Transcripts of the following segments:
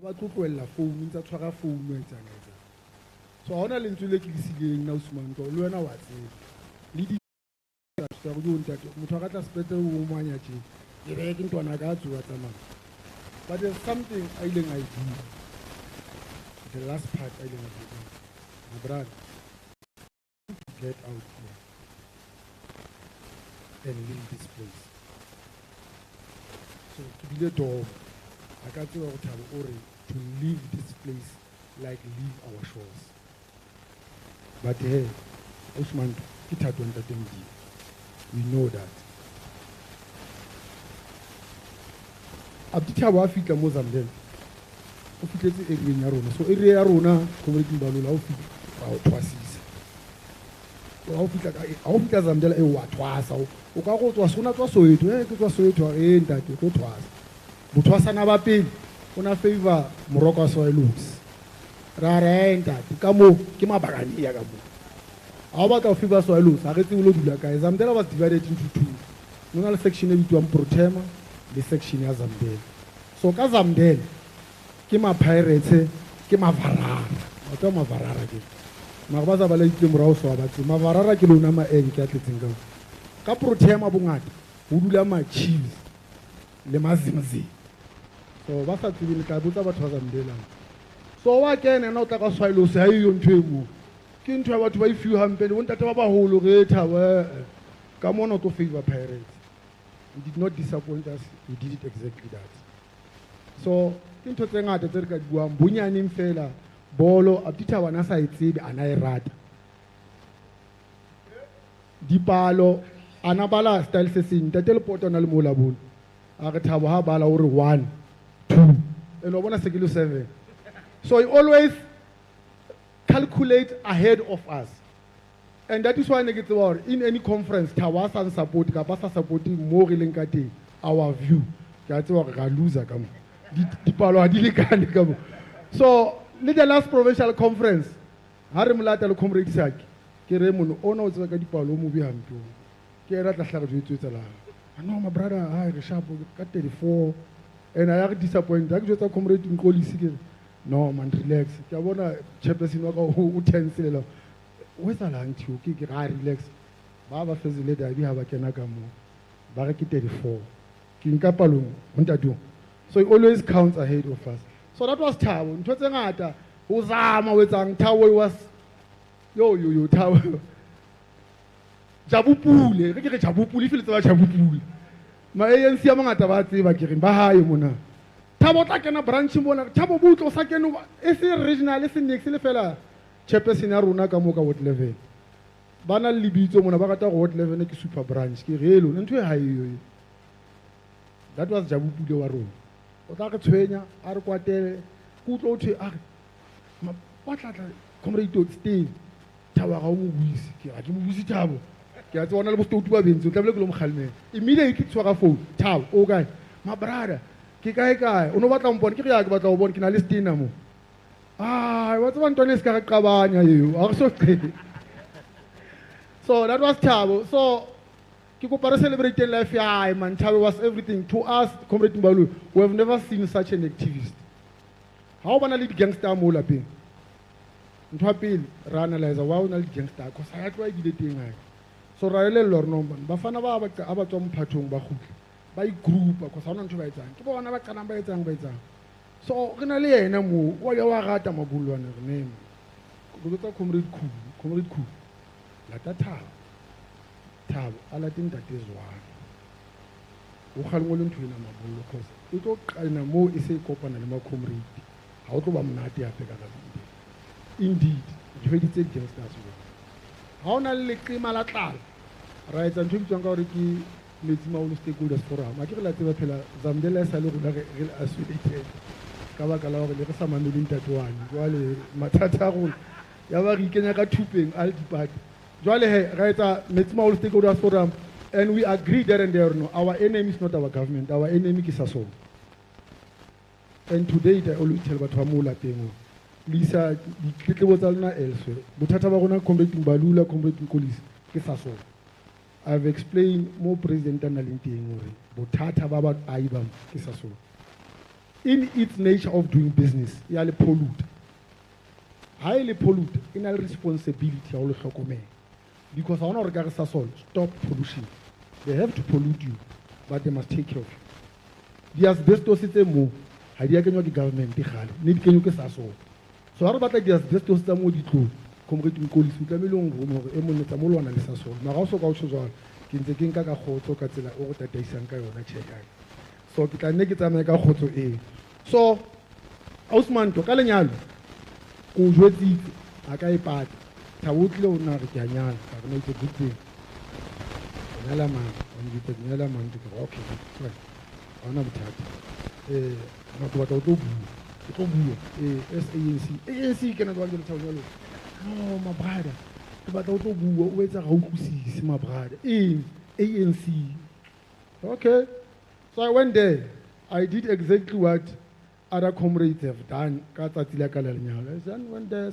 ba tlotlwella phone ntse tshwara phone e tsang etsa so ha ona lentswe le ke le sileng na Usman go le wena wa tsela le di tsa go ntate motho ga tla spete o manya tje e re ke ntwana ka tsuwa tsamana but there's something I didn't do the last part I didn't do my brother get out here and leave this place so to be the door I can't tell you to leave this place like leave our shores. But hey, Usman, it had to entertain you. We know that. Abdi Thabo Fikile Mbalula. O fitletse area ya rona. So area ya rona Comrade Mbalula o fitla o twasisa. O fitla Zamdela e wa twasa. O ka go tswa sona tswa Soweto, ke tswa Soweto ntate go twasa. Botwasana ba pele ona favor moroko so ilus ra renta ka mo ke mabakane ya ka mo a ba ka favor so ilus a re tsebolo dula ka Zamdela was divided into two nona le section e bitwang Protema le section ya Zamdela so ka Zamdela ke ma pirates ke mavarara o twa mavarara ke magabaza ba le itse morao so ba tse mavarara ke lona ma eng ke a tletseng ka Protema bongata ho dula ma chiefs le mazimzi so ba sa tsebile ka botsa batho ba Zamdela so wa kene na o tla ka swahilo se ha iyo ntwe mo ke ntwe batho ba ifiu hampe le bontate ba baholo re Thabo ka mona to favor pirates we did not disappoint us we did it exactly that so into tse ngata tse re ka buang bonyaneng fela bolo Abdi Thabo na sa itsebe ana e rata dipalo ana bala style se seng tate le poto na le mola bona a re Thabo ha bala o re 1 2 and I 7 so he always calculate ahead of us and that is why in any conference Thabo sa support ka ba sa supporting mo re leng ka teng our view ka tsewa ga loser ka mo dipalo ha di lekane ka mo so le the last provincial conference ha re molata le comrade sake ke re mono ona o tsaka ka dipalo mo bi hampe ke ra tla hlaga jwetsa la no my brother I re sharp ka 34 and I are disappointed. I just comrade in Kolisi. No man, relax. I wanna chairperson who tense. Where's the land to kick relax? Baba says later we have a Kenagamo. Baraki 34. King Kapalum, Untadu. So it always counts ahead of us. So that was Thabo. Twatangata, Uzama with Thabo was yo Thabo. Jabupule, we get Jabupuli, if it's about Jabupuli. Ma ANC amangata ba tseba ke re ba hae mona Thabo tla kena branch mona Thabo butlo sa keno e se regional e se next le fela chairperson ya rona ka mo ka ward level bana le bitso mona ba rata go ward level ke super branch ke re lo ntwe ha iyo that was Jabupule wa rona o tla re tshwenya a re kwatele kutlo o thwe a ma batla comrade to stay Thabo ga o mo buisi ke a ke mo buisi Thabo ke a tsona le bosto tuba bentse o tlabele ke lo mkhalme immediately ke tswa phone Thabo o kae my brother ke kae o no batla mpona ke re ya ke batla go bona ke na le stina mo wa tsaba ntone se ka ga qabanya eo a go so qhele so that was Thabo so ke go para celebrate life ya man Thabo was everything to us Comrade Mbalula we have never seen such an activist how bana le gangster mo lapeng ntwa pele ra analyze wa ona le gangster ko sa ya twa di teng ha so ra ile lorno bafana ba ba tswa mphathong ba khutla ba I group ko sa ona ntho ba etsang ke bona ba kana ba etsang so re na le yena mo wa ya wa rata mabulwana re ne go tsa comrade cool la Thabo ala tinta tezwana o khalmo le ntho ena mabullo cause e tlo qana mo e se kopana le ma comrade ha o tlo ba monate ya feka ka indeed di tse gangsters ha ona le qima la tlala ra etsa ntho bitswang ka hore ke Metsimaholo stakeholders forum a ke re la tseba phela Zamdela sa le rona re associated ka baka la hore le re sa mameleng tatoane jwale mathata a rona ya ba re ikenya ka thupeng all dipati jwale he ra etsa Metsimaholo stakeholders forum and we agree there and there no our enemy is not our government our enemy ke Sasol and today I always tell batho ba mo lapeng Lisa ditletlebo tsa lona elsewhere bothata ba rona Comrade Mbalula Comrade Kolisi ke Sasol I've explained more president and Alinteng bothata ba ba ai ba ke Sasol in its nature of doing business, ya le pollute. Highly pollute, in a responsibility, because I want to stop pollution. They have to pollute you, but they must take care of you. The asbestos is a move. I did the government, need can you get so. So, how about the asbestos? The more you do, Comrade Fikile Mbalula, Emoneta Molo analysis. Now, also go to Kinzekinka Hoto Katila or Tactician or Chekai. So, you can make it a mega hoto A. So, Osman to Kalanyal, who would eat a guy part, Tawutlo Narikanyal, have made a good thing. Nalaman, and you take Nalaman to go, okay, right. I'm not tired. Not what I'll do. ANC. ANC cannot want to tell you. No, my brother. But I'll do where's a house, my brother. In ANC. Okay. So I went there. I did exactly what other comrades have done. I went there, I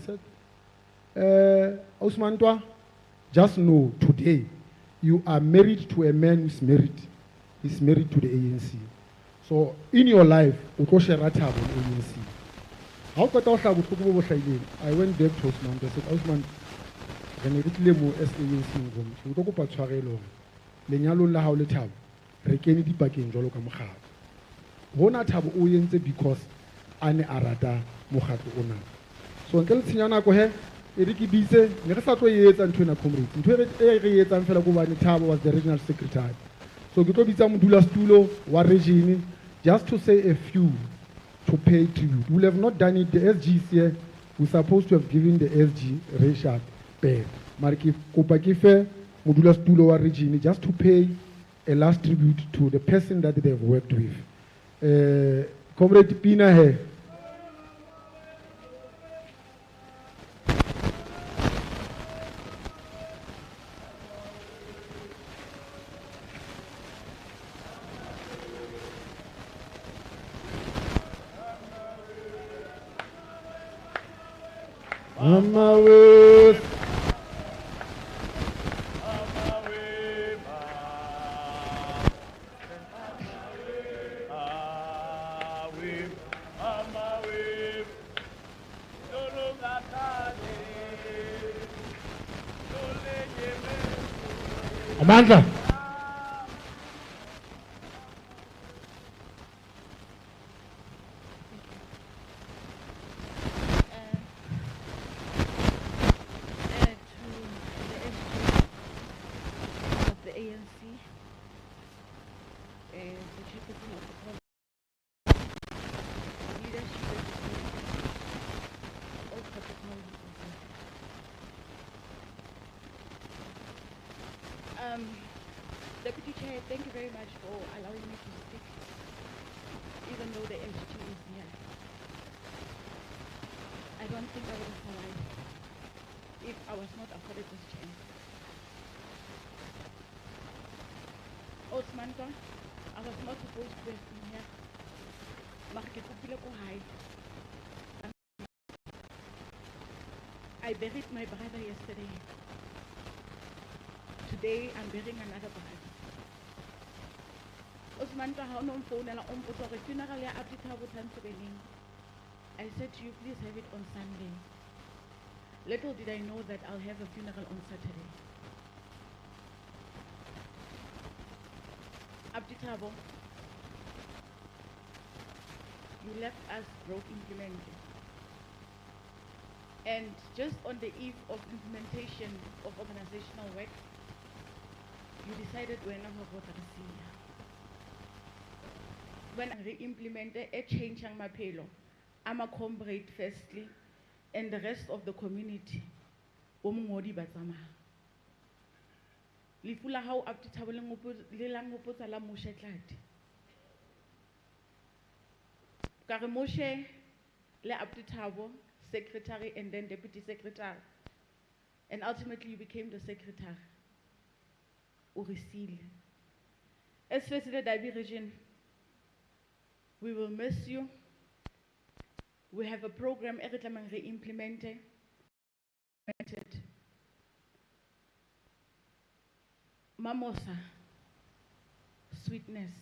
said, Osman Toa, just know today you are married to a man who's married. He's married to the ANC. So in your life, you go share a tab on ANC. How could I went back to Osman. I said, Osman, when you read more ANC, you go to Patsuarelo, Lenyalo la how le tab, Rekeni di Pakin Jolo Kamha. Wona tab oriented because Ane Arata Mohatu Ona. So until Tiana go ahead, Eriki Bise, Nersato Yet and Twina Comrade. In 28 and Felagovani Tab was the regional secretary. So Gito Bisa Mudula Stulo, Warregini, just to say a few to pay tribute. We have not done it. The SGs here, we're supposed to have given the SG Resha pay. Marki Kopakife, Mudula Stulo Warregini, just to pay a last tribute to the person that they've worked with. Comrade Pina here. Amanda. Deputy Chair, thank you very much for allowing me to speak, even though the SG is here. I don't think I would have survived if I was not afforded this chance. Osman, I was not supposed to have been here. I buried my brother yesterday. Today, I'm burying another brother. Osman, funeral ya Cde Thabo Mabasa. I said to you, please have it on Sunday. Little did I know that I'll have a funeral on Saturday. Cde Thabo, you left us broke implemented. And just on the eve of implementation of organizational work, you decided when I'm going to see. When I re-implemented a change in my paylo, I'm a comrade firstly, and the rest of the community. Lifula how Cde Thabo le la Moshe tladi. Kare Moshe le Cde Thabo, secretary and then deputy secretary. And ultimately you became the secretary. As first the Dabi region, we will miss you. We have a program every time we implemented. Mamosa, sweetness.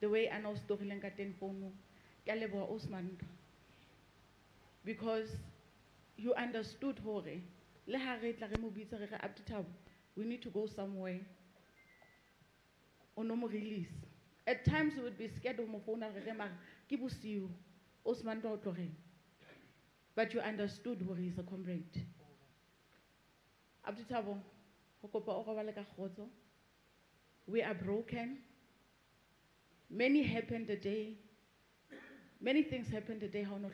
the way I know story lenka ten phone, Kalebo Osman, because you understood Hore, Leharet la remobisa re up to tab. We need to go somewhere. Onomo release. At times we would be scared of Mofona Remar, Kibusiu, Osman Dotore. But you understood who is a comrade. Up to tabo, we are broken. Many happened today. Many things happened today. How not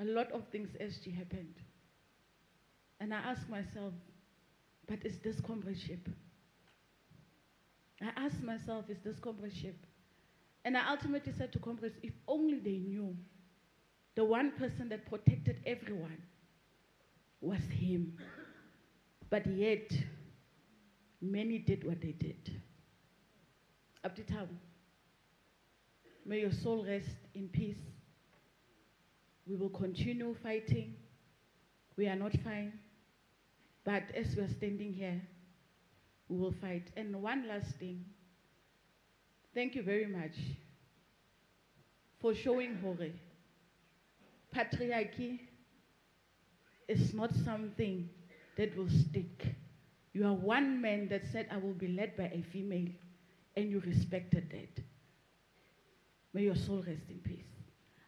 a lot of things SG happened. And I ask myself, but is this comradeship? I asked myself, is this comradeship? And I ultimately said to comrades, if only they knew the one person that protected everyone was him. But yet, many did what they did. Abdi Thabo, may your soul rest in peace. We will continue fighting. We are not fine. But as we are standing here, we will fight. And one last thing. Thank you very much for showing Hore. Patriarchy is not something that will stick. You are one man that said, I will be led by a female, and you respected that. May your soul rest in peace.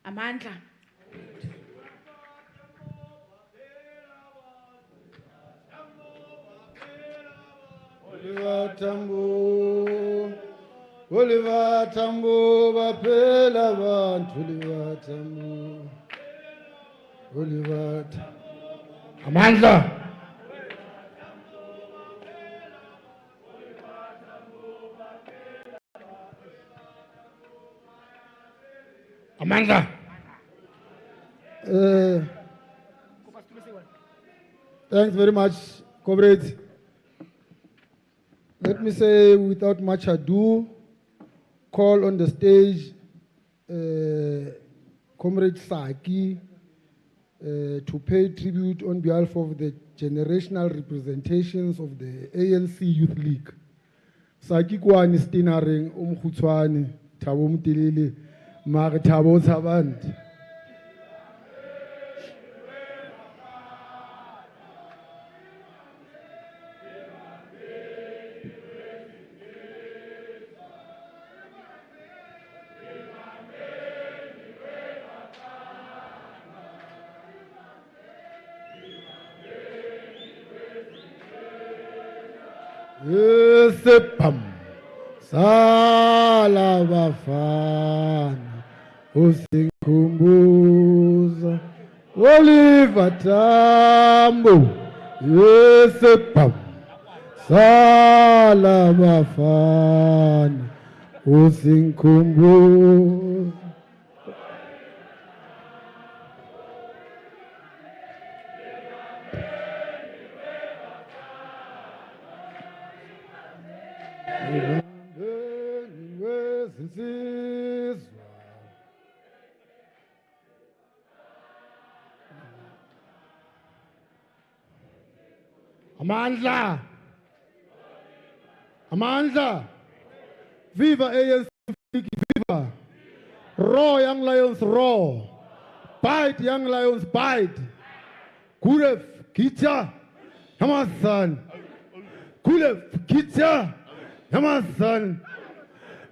Amandla. Oliver Tambo, Oliver Tambo, Bapela Bantu, Oliver Tambo, Oliver Tambo. Amandla. Amandla. Thanks very much, comrades. Let me say, without much ado, call on the stage Comrade Saki to pay tribute on behalf of the generational representations of the ANC Youth League. Saki kwani stinaring umkhutshwane Thabo Mtilili mare Thabo Thabandi. Sepam sala bafana usinkhumbuza Oliver Tambo sepam sala bafana usinkhumbuza. Amandla! Amandla! Viva ANC, viva! Roar, young lions, roar! Bite, young lions, bite! Kulef, Kitcha, Hamasan! Kulef, Kitcha, Hamasan!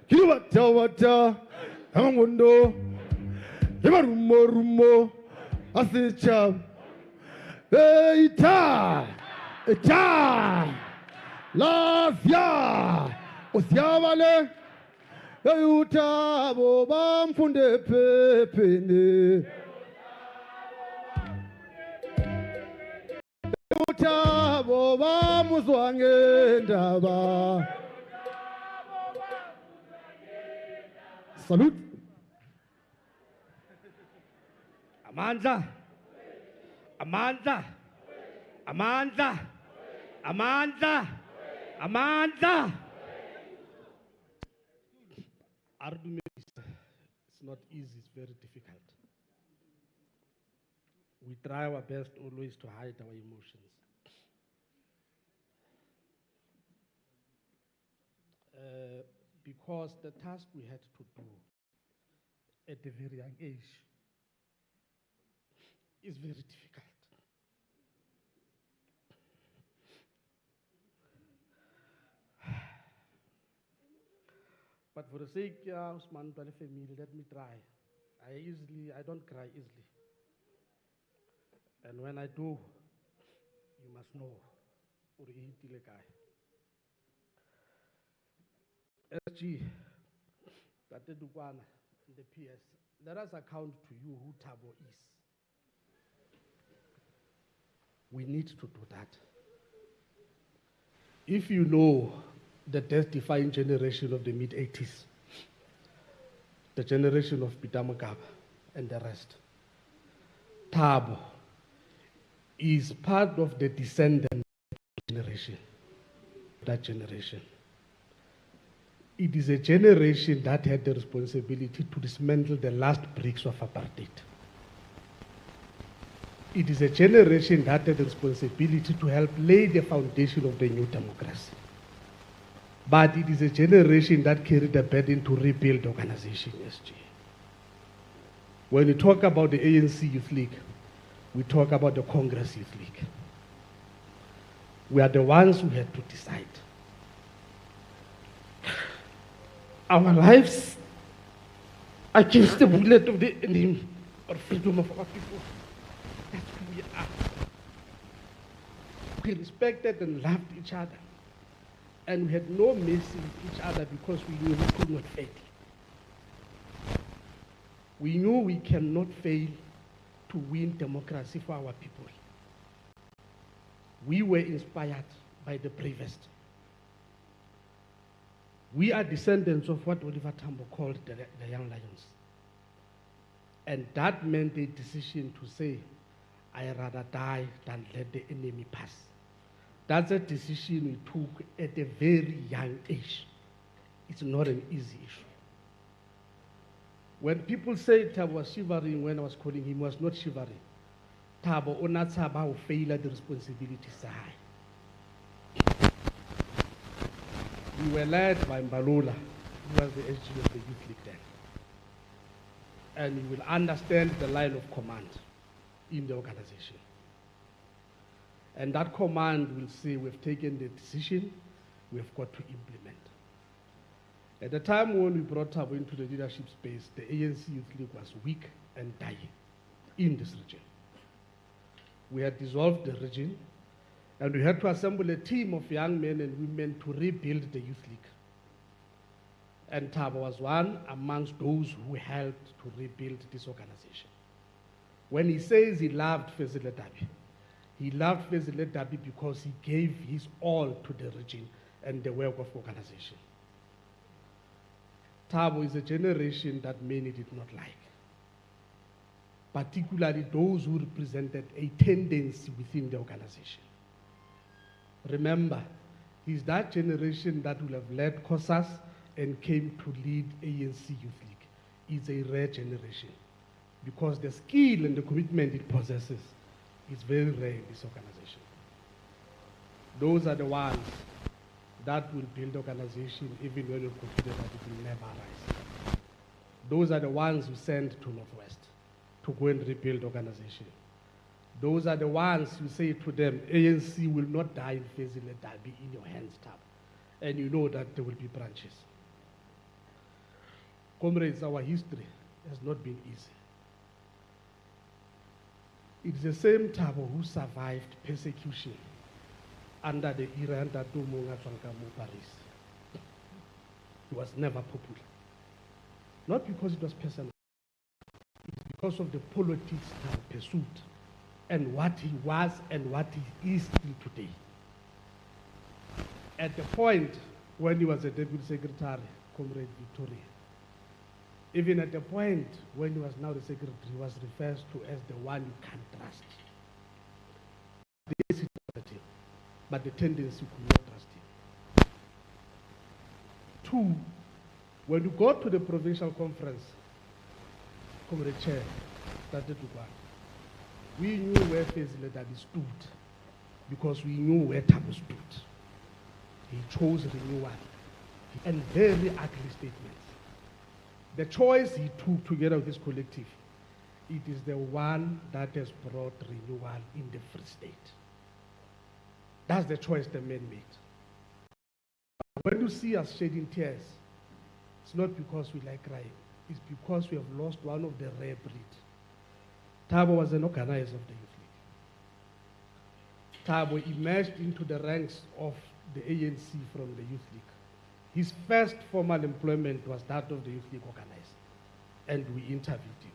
Kiwata, Hamangundo, Himarumo, Asicha, Eita! Echa! Lafia! Osiavale! Thabo bamfunde pepene. Thabo bamuzwa ngendaba. Salute. Amandla. Amandla. Amandla. Amandla. Amandla. Argument it's not easy, it's very difficult. We try our best always to hide our emotions. because the task we had to do at a very young age is very difficult. But for the sake of Usman Twale family, let me try. I don't cry easily. And when I do, you must know, SG, Tate Dukwana, and the PS, let us account to you who Thabo is. We need to do that. If you know the death-defying generation of the mid-80s, the generation of Peter Mokaba and the rest, Thabo is part of the descendant generation, that generation. It is a generation that had the responsibility to dismantle the last bricks of apartheid. It is a generation that had the responsibility to help lay the foundation of the new democracy. But it is a generation that carried the burden to rebuild the organization, SG. When we talk about the ANC Youth League, we talk about the Congress Youth League. We are the ones who had to decide. Our lives against the bullet of the enemy or freedom of our people. That's who we are. We respected and loved each other. And we had no mercy with each other because we knew we could not fail. We knew we cannot fail to win democracy for our people. We were inspired by the bravest. We are descendants of what Oliver Tambo called the young lions. And that meant a decision to say, I'd rather die than let the enemy pass. That's a decision we took at a very young age. It's not an easy issue. When people say Thabo was shivering when I was calling him, he was not shivering. Thabo onatsaba who failed the responsibility side. We were led by Mbalula, who was the SG of the Youth League then. And you will understand the line of command in the organization. And that command will say, we've taken the decision, we've got to implement. At the time when we brought Thabo into the leadership space, the ANC Youth League was weak and dying in this region. We had dissolved the region, and we had to assemble a team of young men and women to rebuild the Youth League. And Thabo was one amongst those who helped to rebuild this organization. When he says he loved Fikile Dabi, he loved Fikile Dabi because he gave his all to the region and the work of organization. Thabo is a generation that many did not like, particularly those who represented a tendency within the organization. Remember, he's that generation that will have led COSAS and came to lead ANC Youth League. It's a rare generation because the skill and the commitment it possesses is very rare in this organization. Those are the ones that will build organization even when you consider that it will never rise. Those are the ones who send to Northwest to go and rebuild organization. Those are the ones who say to them, ANC will not die in Fikile Dabi in your hands, Thabo. And you know that there will be branches. Comrades, our history has not been easy. It's the same Thabo who survived persecution under the era that Paris. He was never popular. Not because it was personal, it's because of the politics he pursued and what he was and what he is still today. At the point when he was a deputy secretary, Comrade Victoria, even at the point when he was now the secretary, he was referred to as the one you can't trust. This is but the tendency could not trust him. Two, when you go to the provincial conference, Comrade Chair, we knew where Fikile Dabi stood because we knew where Thabo stood. He chose Renewal and very ugly statements. The choice he took together with his collective, it is the one that has brought renewal in the Free State. That's the choice the man made. When you see us shedding tears, it's not because we like crying. It's because we have lost one of the rare breed. Thabo was an organizer of the Youth League. Thabo emerged into the ranks of the ANC from the Youth League. His first formal employment was that of the Youth League organizer, and we interviewed him.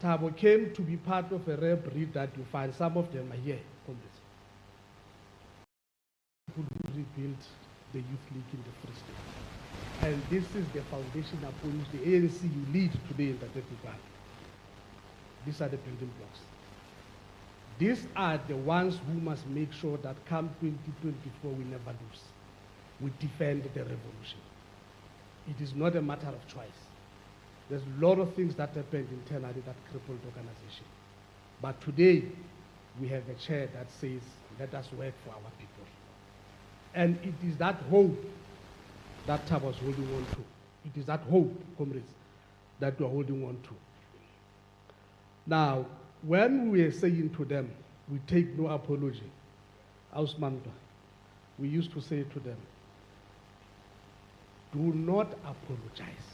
Thabo came to be part of a rare breed that you find, some of them are here, comrades. People who rebuilt the Youth League in the Free State. And this is the foundation upon which the ANC you lead today in the Tactician. These are the building blocks. These are the ones who must make sure that come 2024 we never lose. We defend the revolution. It is not a matter of choice. There's a lot of things that happened internally that crippled the organization. But today, we have a chair that says, let us work for our people. And it is that hope that Thabo was holding on to. It is that hope, comrades, that we are holding on to. Now, when we are saying to them, we take no apology, Ausmanta, we used to say to them, do not apologize.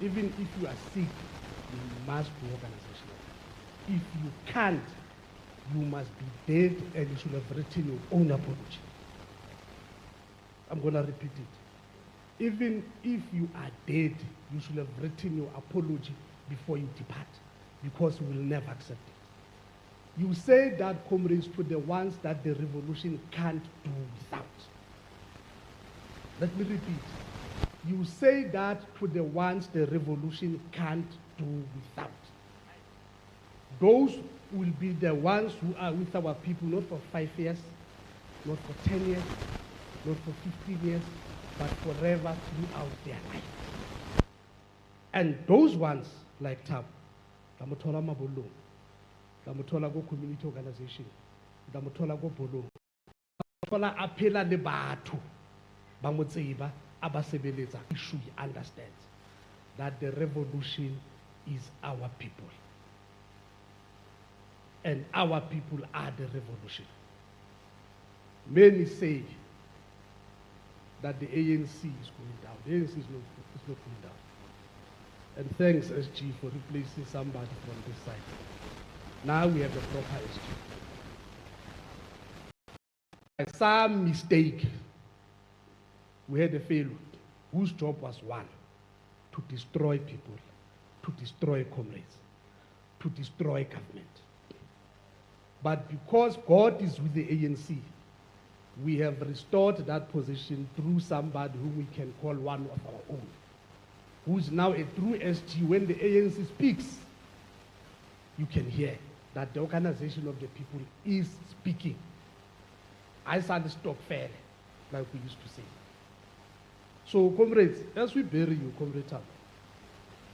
Even if you are sick, you must do organizational. If you can't, you must be dead and you should have written your own apology. I'm going to repeat it. Even if you are dead, you should have written your apology before you depart, because we will never accept it. You say that, comrades, to the ones that the revolution can't do without. Let me repeat. You say that to the ones the revolution can't do without. Those will be the ones who are with our people, not for 5 years, not for 10 years, not for 15 years, but forever throughout their life. And those ones, like Thabo, Damuthola Mabolo, Damuthola go community organization, Damuthola go Bolo, Damuthola apela le batho, Bamutseba, Abasebeletsa, should understand that the revolution is our people. And our people are the revolution. Many say that the ANC is going down. The ANC is not going down. And thanks, SG, for replacing somebody from this side. Now we have the proper SG. By some mistake, we had a failure whose job was one, to destroy people, to destroy comrades, to destroy government. But because God is with the ANC, we have restored that position through somebody whom we can call one of our own, who is now a true SG. When the ANC speaks, you can hear that the organization of the people is speaking. I started stop fair, like we used to say. So, comrades, as we bury you, Comrade Thabo,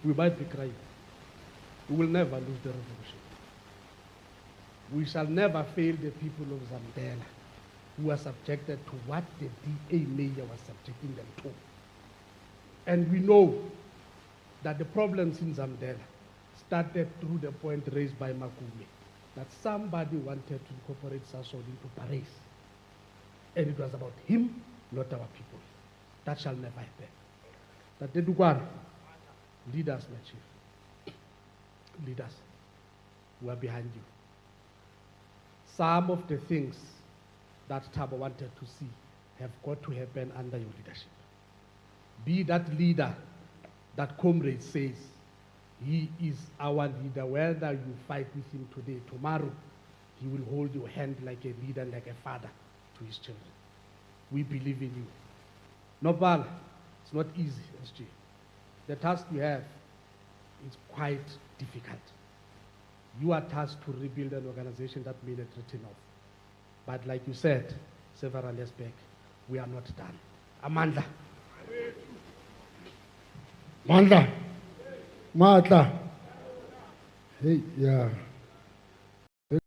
we might be crying. We will never lose the revolution. We shall never fail the people of Zambela, who are subjected to what the DA mayor was subjecting them to. And we know that the problems in Zambela started through the point raised by Makume, that somebody wanted to incorporate Sasol into Paris. And it was about him, not our people. That shall never happen. That the Duguan, lead us, my chief. Lead us. We are behind you. Some of the things that Thabo wanted to see have got to happen under your leadership. Be that leader that Comrade says, he is our leader. Whether you fight with him today, tomorrow, he will hold your hand like a leader, like a father to his children. We believe in you. Nopal, it's not easy, SG. The task you have is quite difficult. You are tasked to rebuild an organization that made it written off. But like you said several years back, we are not done. Amanda. Mandla. Matla. Hey, yeah. Hey,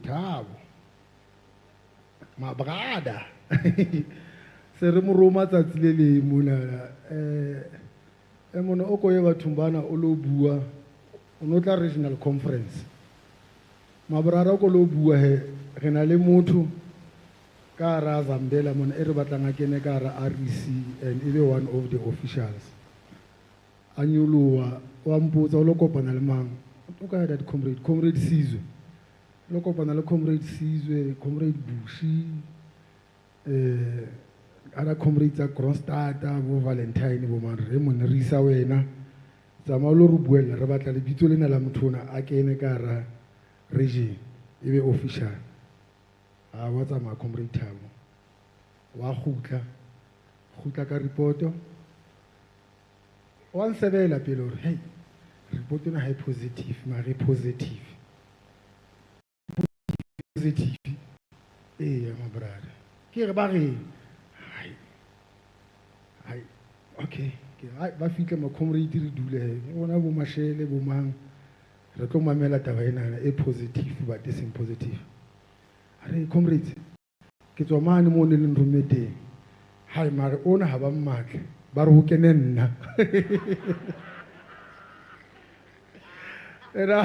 Thabo. My brother. se re mo roma tsatsi le le mona mona o ko ye bathong bana o lo bua o no tla regional conference mabrara ko lo bua he re na le motho ka ra Zambela mona e re batlang a kene ka ra REC and e be one of the officials a nyoloa wa mpotsa o lo kopana le mang o ka that comrade Sizwe lo kopana le comrade Sizwe comrade Bushi ara comrades a Kronstadta bo Valentine bo man re mon re isa wena tsama lo re buella re batla le bitso lena la mothona a kene ka ra region e be official a wa tsama comrade Thabo wa khutla ka reporto wa nsebela pele hore hey report ena ha positive mare positive ya my brother ke re ba re hai okay ke hai ba fitla ma comrade re dule he bona bo mashele bo mang re tlo mamela taba ena e positive but is positive are comrades ke tswa mane mo ne le nromete hai mare ona ha ba mmatla ba re ho kene nna era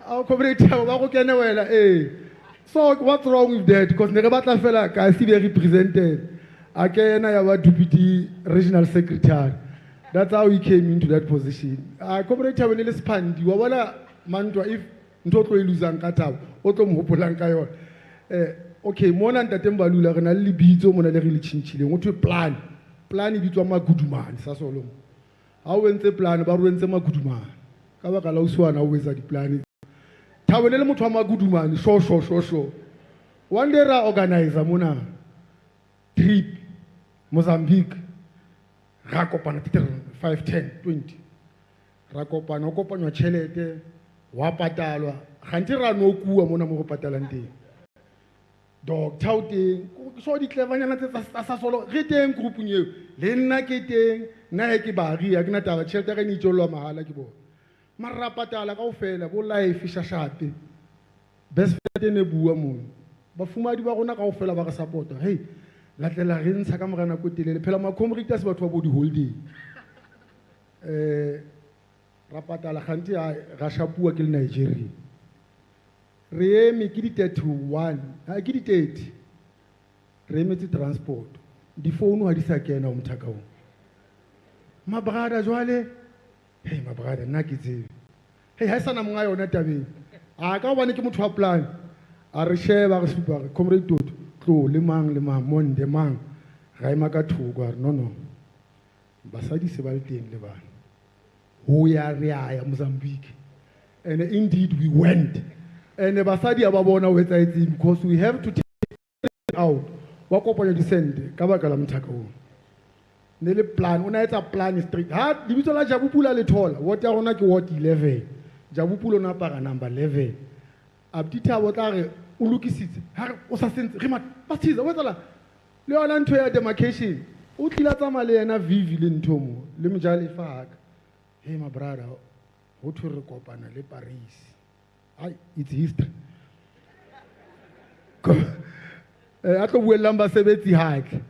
au comrade ba go kene wela so what's wrong with that because ne re batla fela ka se be represented akena ya ba deputy regional secretary. That's how he came into that position. Comrade Thabo ne le Siphandi wa bona mantwa if ntho tlo iluzang ka Thabo o tlo mo hopolang ka yona okay mona Cde Mbalula re na le lebitso mona le re le tshintshileng o thwe plan e bitswa magudumane sa solo ha o entse plan ba ruentse magudumane ka baka la uswana o etsa di plan Thabo ne le motho wa magudumane sho one day ra organizer mona trip Mozambique ra kopana 5 10 20 ra kopana o kopanywa tšhelete wa patalwa gantsi ra no kua mona mo go patalang teng doctor o teng so di clevernyana tse sa solo re teng groupung eo le nna ke teng nna ke baagi ya ke na taba tšhelete ga ne itjolwa mahala ke bona mara patala kaofela bo life shashape best friend ne bua mo bafumadi ba rona kaofela ba re support hey latlela re ntsha ka morana ko telele phela ma comrade se batho ba bo di holiday ra patala ganti ga shapua ke le Nigeria re eme ke di 31 ha ke di 30 re emetse transport di phone ha di sa kena o mthakao ma brother jwale hey ma brother nna ke tsebe hey ha sana monga yona tabeng a ka bana ke motho wa plan a re sheba re supa re comrade Toto tlo le mang monde mang ga ema ka thoko a re no basadi se ba le teng le bana ho ya re ya Mozambique and indeed we went and basadi a ba bona o etsa etseng because we have to take out wa kopanya di sente ka baka la mthakao ne le plan ona etsa plan straight ha dibitso la Jabupula le thola what ya rona ke what 11 Jabupula ona para number 11 abdi Thabo tla re o lokisitse ha o sa sentse re ba tsiza wa tsala le yona ntho ya demarcation o tlila tsama le yena vivi le ntho mo le mjale faka hey my brother ho thwe re kopana le Paris ai it's history a tlo buelang ba sebetsi hakle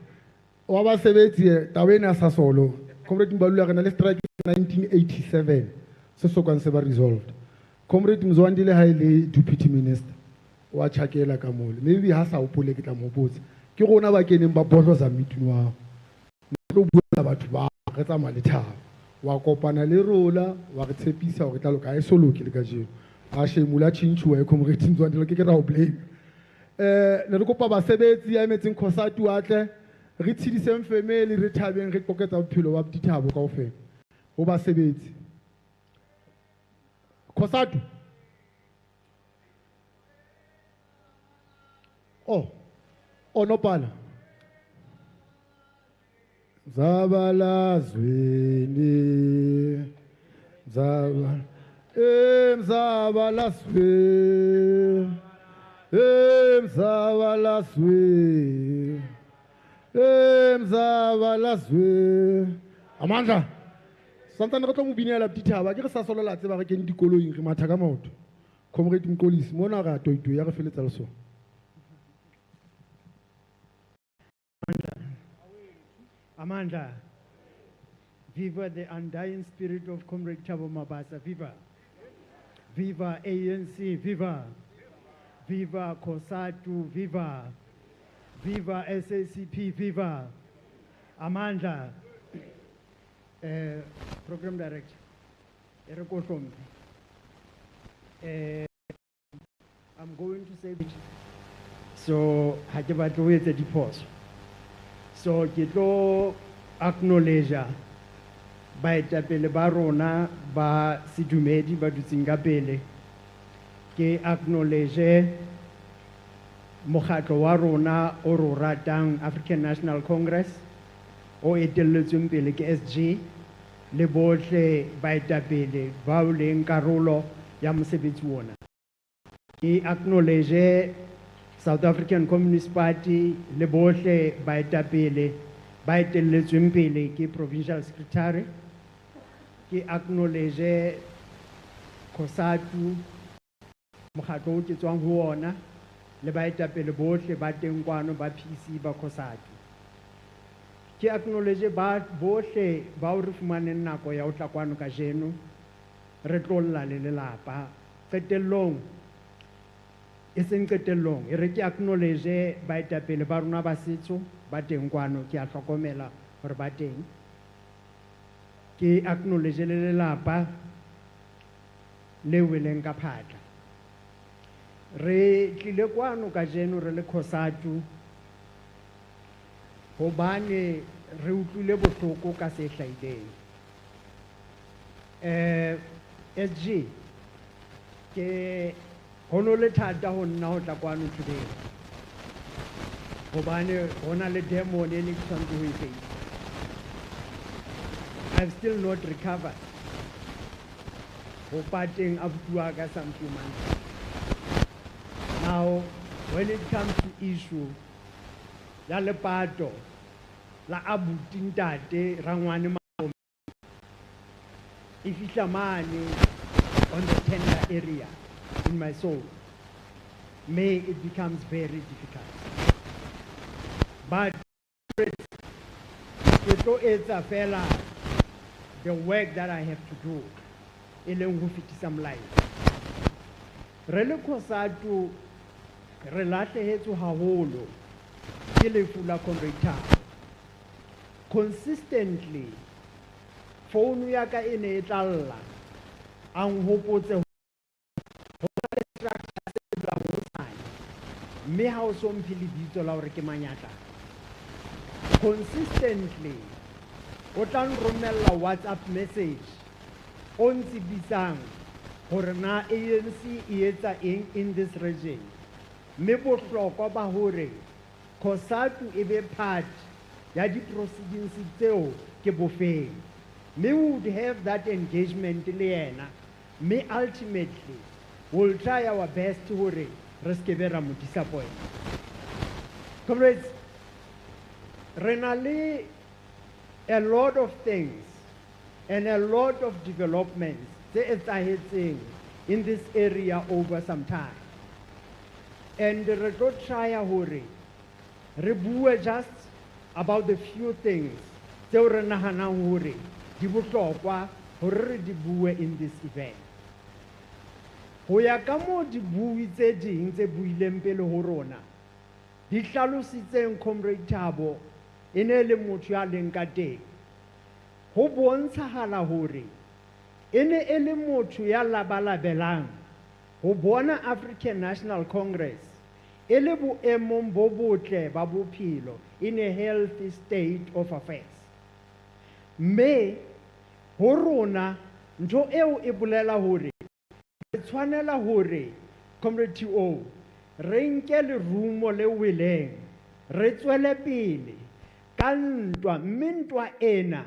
wa ba sebetsi tabena sa solo comrade Mbalula re na le strike 1987 se sokang se ba resolved comrade Mzwandile ha ile deputy minister wa tshakela ka mole maybe ha sa opole ke tla mo botsa ke gona ba keneng ba bohloza meeting wa tlo buela batho ba re tsama le Thabo wa kopana le rola wa re tshepisa hore tla loka e solo ke le ka jeno a shemula tshintshwa e comrade Mzwandile ke ra o blame ne re kopa ba sebetsi ya emetseng khosatu atle re tshidiseng family re thabeng re koketsa bophelo ba Thabo kaofela ho ba sebetsi khosatu onopala zabalazweni mzabalazwe amandla santane re tlo mo binela Thabo ke re sa solola tseba re kene dikoloing re matha ka maoto comrade Mkolisi mona ga toito ya re feletsa le sona Amanda. Viva the undying spirit of Comrade Thabo Mabasa. Viva. Viva ANC. Viva. Viva COSATU. Viva. Viva SACP. Viva. Amanda. Program Director. I'm going to say it. So, I give it away the deposit. So, I acknowledge baetapele ba rona ba sedumedi ba dutseng ka pele ke acknowledge mokgatlo wa rona o ro ratang African National Congress o etelletsweng pele ke SG le bohle baetapele ba o leng karolo ya mosebetsi wona. Ke acknowledge South African Communist Party le bohle baetapele ba etelletsweng pele ke Provincial Secretary. Ke acknowledge COSATU mokgatlo o ke tswang ho ona le baetapele bohle ba teng kwano ba PC ba COSATU. Ke acknowledge ba bohle ba o re fumaneng nako ya ho tla kwano ka jeno re tlolla le lelapa qetellong e seng qetellong e re ke acknowledge baetapele ba rona ba setso ba teng kwano ke a hlokomela hore ba teng. Ke acknowledge le lelapa le weleng ka phatla re tlile kwano ka jeno re le COSATU hobane re utlwile bohloko ka se hlaileng. SG ke hono le thata ho nna ho tla kwano today hobane hona le demo le le tshwanetse ho e face. I've still not recovered. Hoping up to some few months. Now, when it comes to issue, la lepato, la abutintate, rangwane ma. If it's a money on the tender area in my soul, it becomes very difficult. But it's a fella. The work that I have to do in some life. Rele COSATU relate hetu haholo kile fula Comrade consistently phone ya ka ene etlalla ang hopotse me ha o so mphile bitso la hore ke manyata consistently o tla nromella WhatsApp message o ntsibisang hore na ANC e etsa eng in this region mme bohlokwa ba hore COSATU e be part ya di proceedings tseo ke bofeng me would have that engagement le yena me ultimately we'll try our best hore re ske be ra mo disappoint. Comrades, renale a lot of things and a lot of developments in this area over some time. And re tlo try hore re bue just about the few things tseo re nahanang hore di bohlokwa hore re di bue in this event. Ho ya ka mo di bui tse ding tse buileng pele ho rona di hlalositseng Comrade Thabo ene le motho ya leng ka teng ho bontshahala hore ene ele motho ya labalabelang ho bona African National Congress ele boemong bo botle ba bophelo in a healthy state of affairs. Me ho rona ntho eo e bolela hore re tshwanela hore Comrade TO re nke le rumo le weleng re tswele pele ka ntwa mentwa ena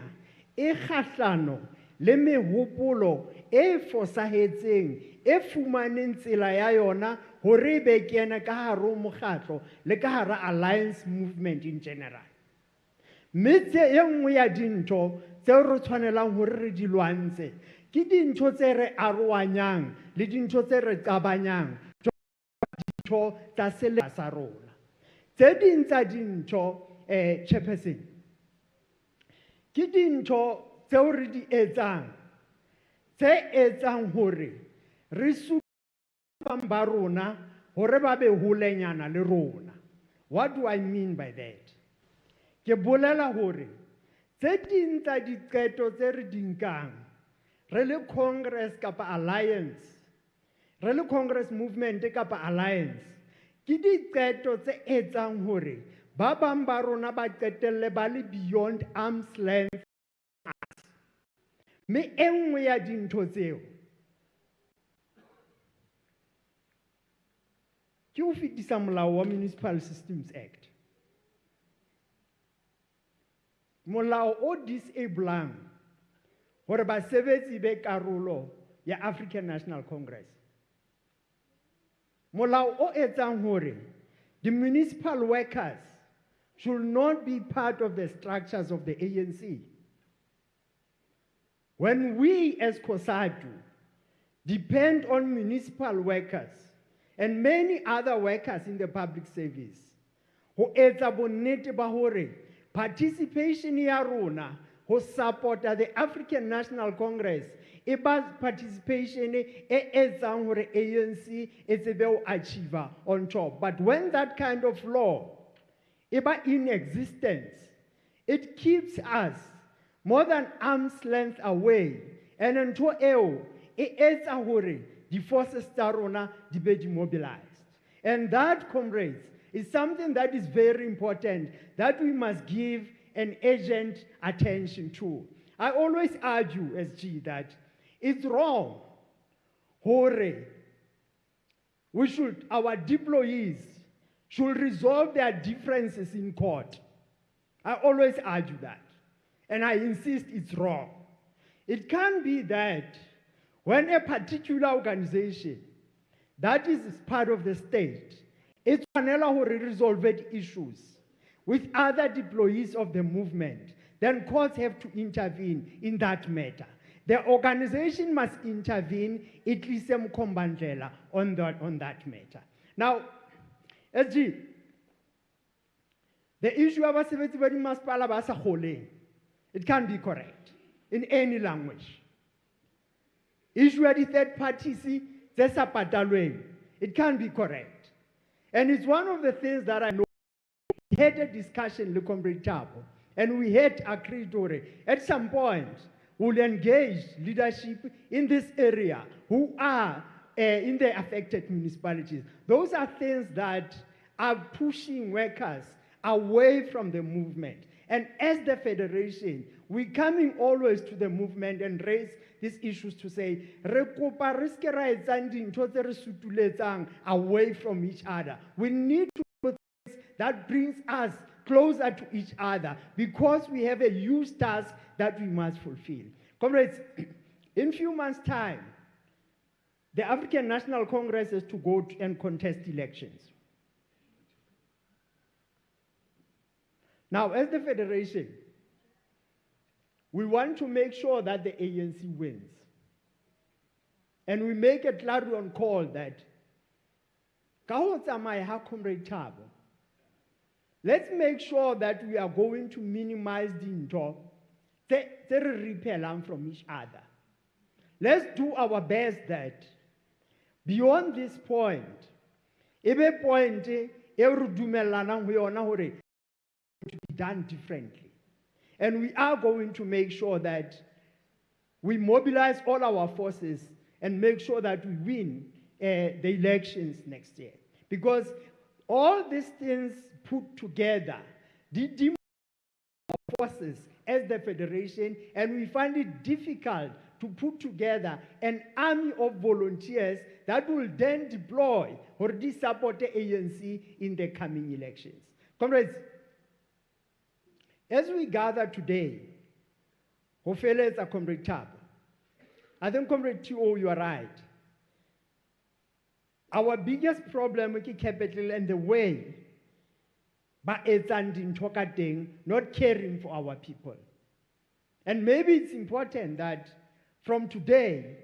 e kgahlano le mehopolo e fosahetseng e fumaneng tsela ya yona hore be kena ka haro mokgatlo le ka hara alliance movement in general. Metse e nngwe ya dintho tseo re tshwanelang hore re di lwantshe ke dintho tse re arohanyang le dintho tse re qabanyang dintho tsa selemo sa rona. Tse ding tsa dintho chairperson ke dintho tseo re di etsang tse etsang hore re supang ba rona hore ba be holenyana le rona. What do I mean by that? Ke bolela hore tse ding tsa diqeto tse re di nkang re le Congress kapa alliance, re le Congress movement kapa alliance, ke diqeto tse etsang hore ba bang ba rona ba qetelle ba le beyond arm's length. Me e nngwe ya dintho tseo ke ho fetisa molao wa Municipal Systems Act. Molao o disablang hore basebetsi be karolo ya African National Congress. Molao o etsang hore the municipal workers should not be part of the structures of the ANC. When we as COSATU depend on municipal workers and many other workers in the public service, ho etsa bonnete ba hore participation ya rona ho support the African National Congress e ba participation e etsang hore ANC e tsebe ho achieve on top. But when that kind of law e ba in existence, it keeps us more than arm's length away, and ntho eo e etsa hore di forces tsa rona di be demobilized. And that, comrades, is something that is very important that we must give an urgent attention to. I always argue, SG, that it's wrong hore our deployees should resolve their differences in court. I always argue that. And I insist it's wrong. It can't be that when a particular organization that is part of the state, it's resolve issues with other deployees of the movement, then courts have to intervene in that matter. The organization must intervene, at least on that matter. Now, SG, the issue of it can't be correct in any language. Issue of the third party, it can't be correct. And it's one of the things that I know. We had a discussion with Comrade Thabo, and we had agreed at some point we'll engage leadership in this area who are in the affected municipalities. Those are things that are pushing workers away from the movement. And as the federation, we're coming always to the movement and raise these issues to say, away from each other. We need to do things that brings us closer to each other because we have a huge task that we must fulfill. Comrades, in a few months' time, the African National Congress is to go and contest elections. Now, as the federation, we want to make sure that the ANC wins. And we make a clarion call that, Comrade Thabo, let's make sure that we are going to minimize the repel from each other. Let's do our best that beyond this point, every point, to be done differently. And we are going to make sure that we mobilize all our forces and make sure that we win the elections next year. Because all these things put together, the forces as the federation, and we find it difficult to put together an army of volunteers that will then deploy or support the ANC in the coming elections. Comrades, as we gather today, Comrade Thabo, I think Comrade T.O., you are right. Our biggest problem with capital and the way, but it's not caring for our people. And maybe it's important that from today,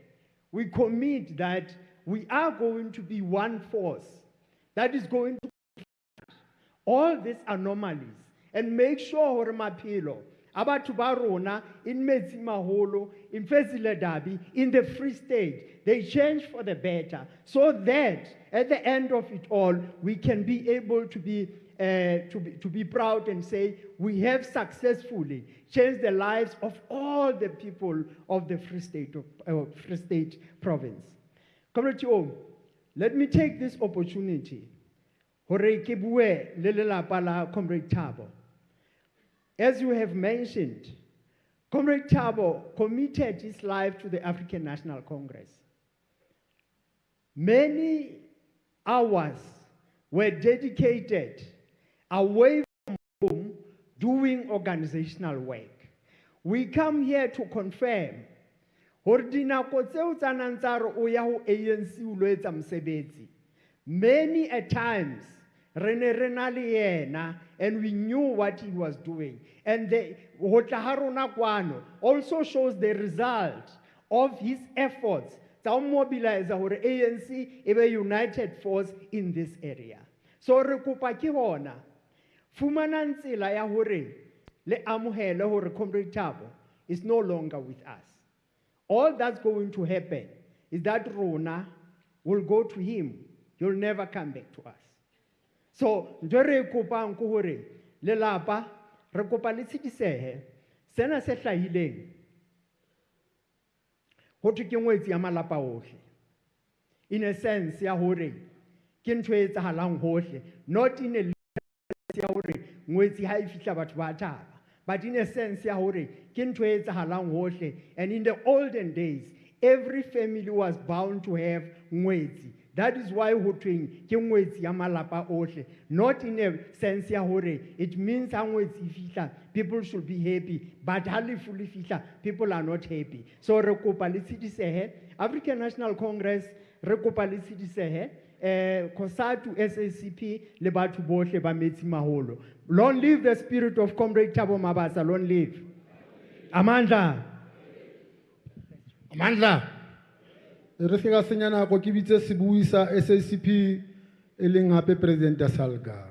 we commit that we are going to be one force that is going to all these anomalies and make sure Abatu ba rona in Metsimaholo, in Fezile in the Free State, they change for the better, so that at the end of it all, we can be able to be proud and say we have successfully changed the lives of all the people of the Free State province. Comrade Om, let me take this opportunity. Hore ke bue le lelapa la Comrade Thabo. As you have mentioned, Comrade Thabo committed his life to the African National Congress. Many hours were dedicated away from home doing organizational work. We come here to confirm hore dinako tseo tsa nang tsa re o ya ho ANC o lo etsa mosebetsi. Many a times Rene Renali yena, and we knew what he was doing. And the Hotaharuna Kwano also shows the result of his efforts to mobilize our ANC, a united force in this area. So Rekupa Kihona, Fumananzila ya hore, le amuhele hore Comrade Thabo is no longer with us. All that's going to happen is that Rona will go to him. He'll never come back to us. So, njore kopa nko hore le lapa re kopa le tshidisehe sena se hlahileng ho thwe ke ngwetsi ya malapa ohle, in a sense ya hore ke ntho e etsahalang hohle, not in a sense ya hore ngwetsi ha e fihla batho ba thaba, but in a sense ya hore ke ntho e etsahalang hohle. And in the olden days, every family was bound to have ngwetsi. That is why hotwing ke ngwetsi ya malapa ohle, not in a sense ya hore it means ha ngwetsi fihla people should be happy, but ha lefu le fihla people are not happy. So re kopa le tshidisehe African National Congress, re kopa le tshidisehe COSATU, SACP le batho bohle ba Metsimaholo. Long live the spirit of Comrade Thabo Mabasa, long live. Amandla. Amandla. Re fika senyana go ke bitse sebui sa SACP e leng hape president ya Salga,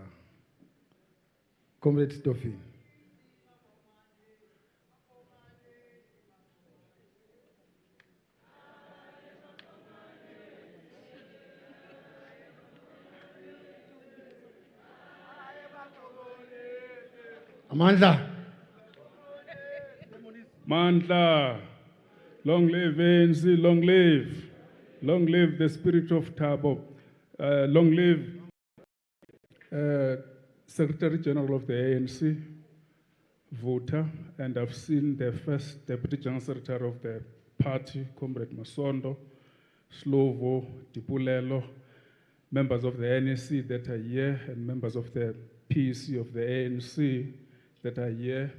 Comrade Stoffin. Amandla. Mandla, long live ANC, long live. Long live the spirit of Thabo. Long live Secretary General of the ANC, voter, and I've seen the first Deputy General Secretary of the party, Comrade Masondo, Slovo, Dipulelo, members of the NEC that are here, and members of the PEC of the ANC that are here,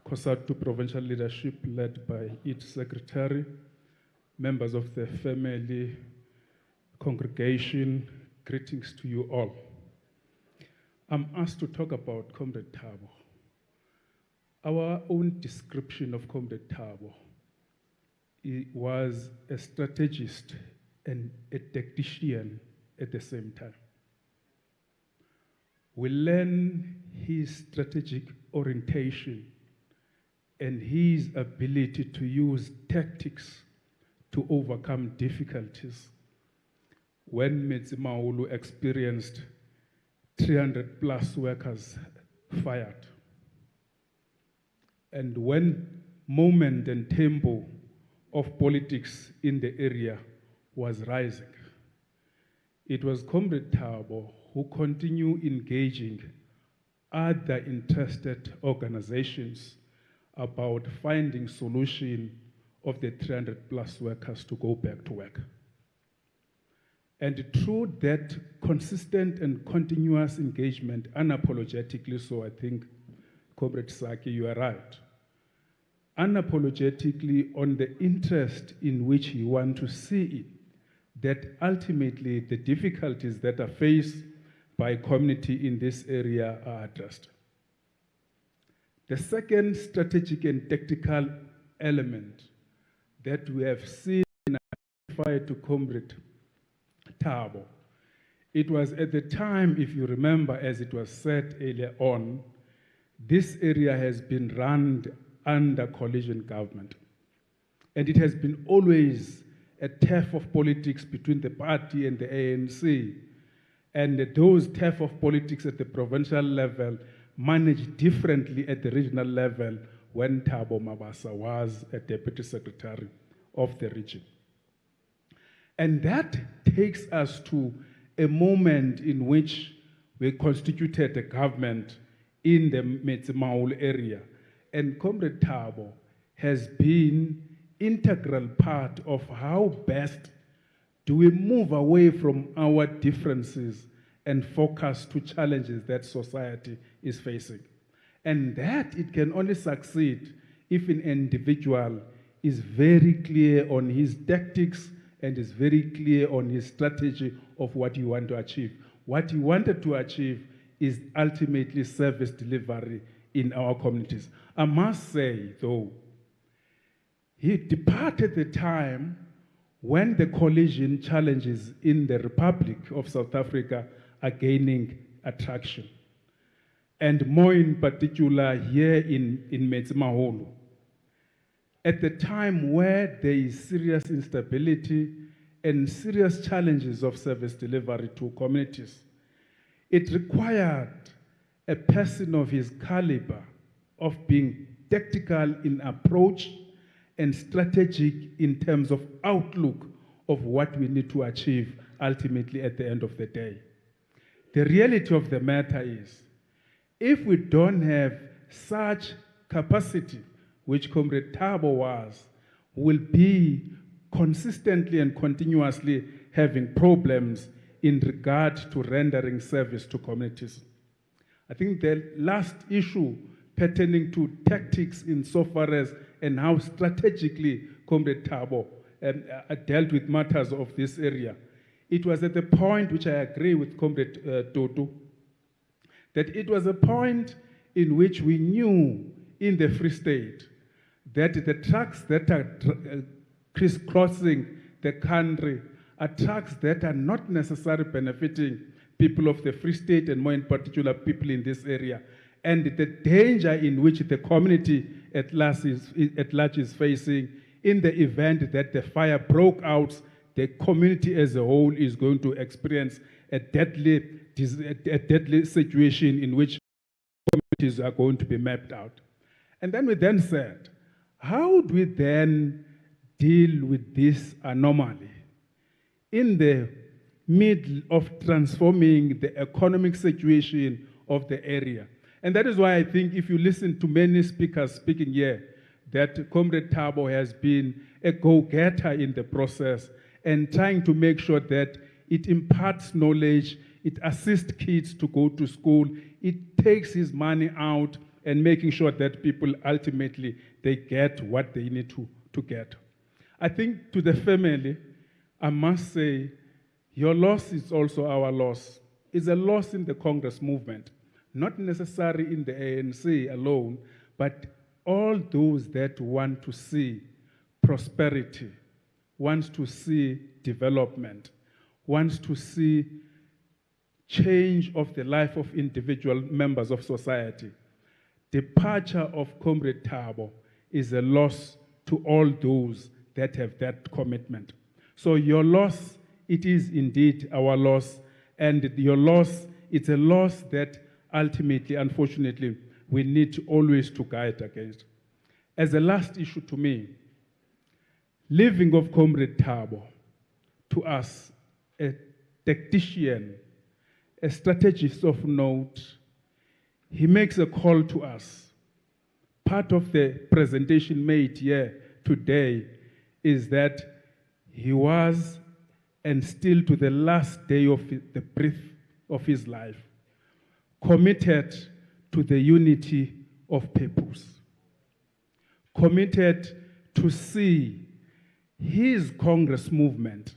COSATU provincial leadership led by its secretary, members of the family, congregation, greetings to you all. I'm asked to talk about Comrade Thabo. Our own description of Comrade Thabo, he was a strategist and a tactician at the same time. We learn his strategic orientation and his ability to use tactics to overcome difficulties. When Metsimaholo experienced 300 plus workers fired, and when moment and tempo of politics in the area was rising, it was Comrade Thabo who continued engaging other interested organizations about finding solution of the 300 plus workers to go back to work. And through that consistent and continuous engagement, unapologetically so, I think, Comrade Saki, you are right, unapologetically on the interest in which he wants to see it, that ultimately the difficulties that are faced by community in this area are addressed. The second strategic and tactical element that we have seen identified to Comrade Thabo, it was at the time, if you remember, as it was said earlier on, this area has been run under coalition government. And it has been always a turf of politics between the party and the ANC. And those turf of politics at the provincial level managed differently at the regional level when Thabo Mabasa was a deputy secretary of the region. And that takes us to a moment in which we constituted a government in the Metsi-Maul area. And Comrade Thabo has been integral part of how best do we move away from our differences and focus to challenges that society is facing. And that it can only succeed if an individual is very clear on his tactics and is very clear on his strategy of what you want to achieve. What he wanted to achieve is ultimately service delivery in our communities. I must say, though, he departed the time when the coalition challenges in the Republic of South Africa are gaining attraction. And more in particular here in Metsi-Maul, at the time where there is serious instability and serious challenges of service delivery to communities, it required a person of his caliber of being tactical in approach and strategic in terms of outlook of what we need to achieve ultimately at the end of the day. The reality of the matter is, if we don't have such capacity, which Comrade Thabo was, we'll be consistently and continuously having problems in regard to rendering service to communities. I think the last issue pertaining to tactics insofar as and how strategically Comrade Thabo dealt with matters of this area. It was at the point, which I agree with Comrade Toto, that it was a point in which we knew in the Free State that the trucks that are crisscrossing the country are trucks that are not necessarily benefiting people of the Free State and more in particular people in this area. And the danger in which the community at large is facing in the event that the fire broke out, the community as a whole is going to experience a deadly situation in which communities are going to be mapped out. And then we then said, how do we then deal with this anomaly in the middle of transforming the economic situation of the area? And that is why I think if you listen to many speakers speaking here, that Comrade Thabo has been a go-getter in the process and trying to make sure that it imparts knowledge, it assists kids to go to school, it takes his money out and making sure that people ultimately, they get what they need to get. I think to the family, I must say, your loss is also our loss. It's a loss in the Congress movement, not necessarily in the ANC alone, but all those that want to see prosperity, wants to see development, wants to see change of the life of individual members of society. Departure of Comrade Thabo is a loss to all those that have that commitment. So your loss, it is indeed our loss, and your loss, it's a loss that ultimately, unfortunately, we need always to guide against. As a last issue to me, leaving of Comrade Thabo, to us, a tactician, a strategist of note, he makes a call to us. Part of the presentation made here today is that he was, and still to the last day of the breath of his life, committed to the unity of purpose, committed to see his Congress movement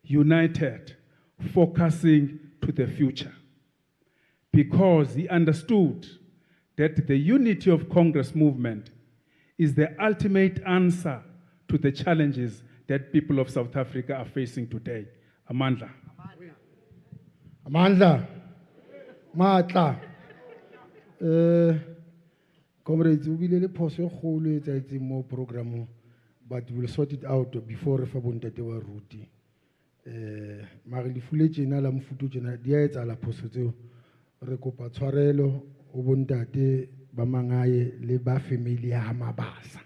united, focusing to the future, because he understood that the unity of Congress movement is the ultimate answer to the challenges that people of South Africa are facing today. Amandla. Amandla. Matla. Comrades, we will pause your whole more program, but we will sort it out before re fa bontate wa ruti. Mare di fule tjena la mfutu tjena di a etsahala phoso tseo. Re kopa tshwarelo ho bontate ba mangae le ba family ya Mabasa.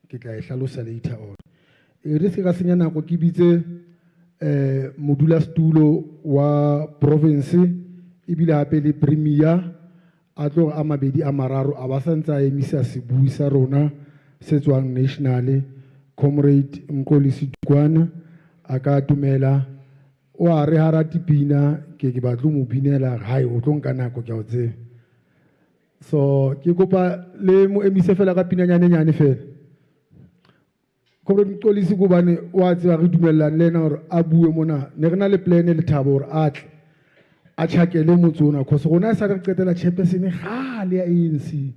Ke tla e hlalosa later on. Re se ka senya nako ke bitse modula stulo wa province ibile hape le premier a tlo a mabedi a mararo a ba santsa emisa sebui sa rona se tswang nationally Comrade Nkolisi Dukwana a ka tumela o a re harati pina ke batlo mo binela hai o tlo nka nako ke a o tseba. So ke kopa le mo emise fela ka pina nyane fela. Comrade Nkolisi go bane wa tseba re dumellana le ena hore a bue mona ne re na le plan le Thabo hore a tle a tshakele motsona cause rona sa re qetela chairperson ga le ANC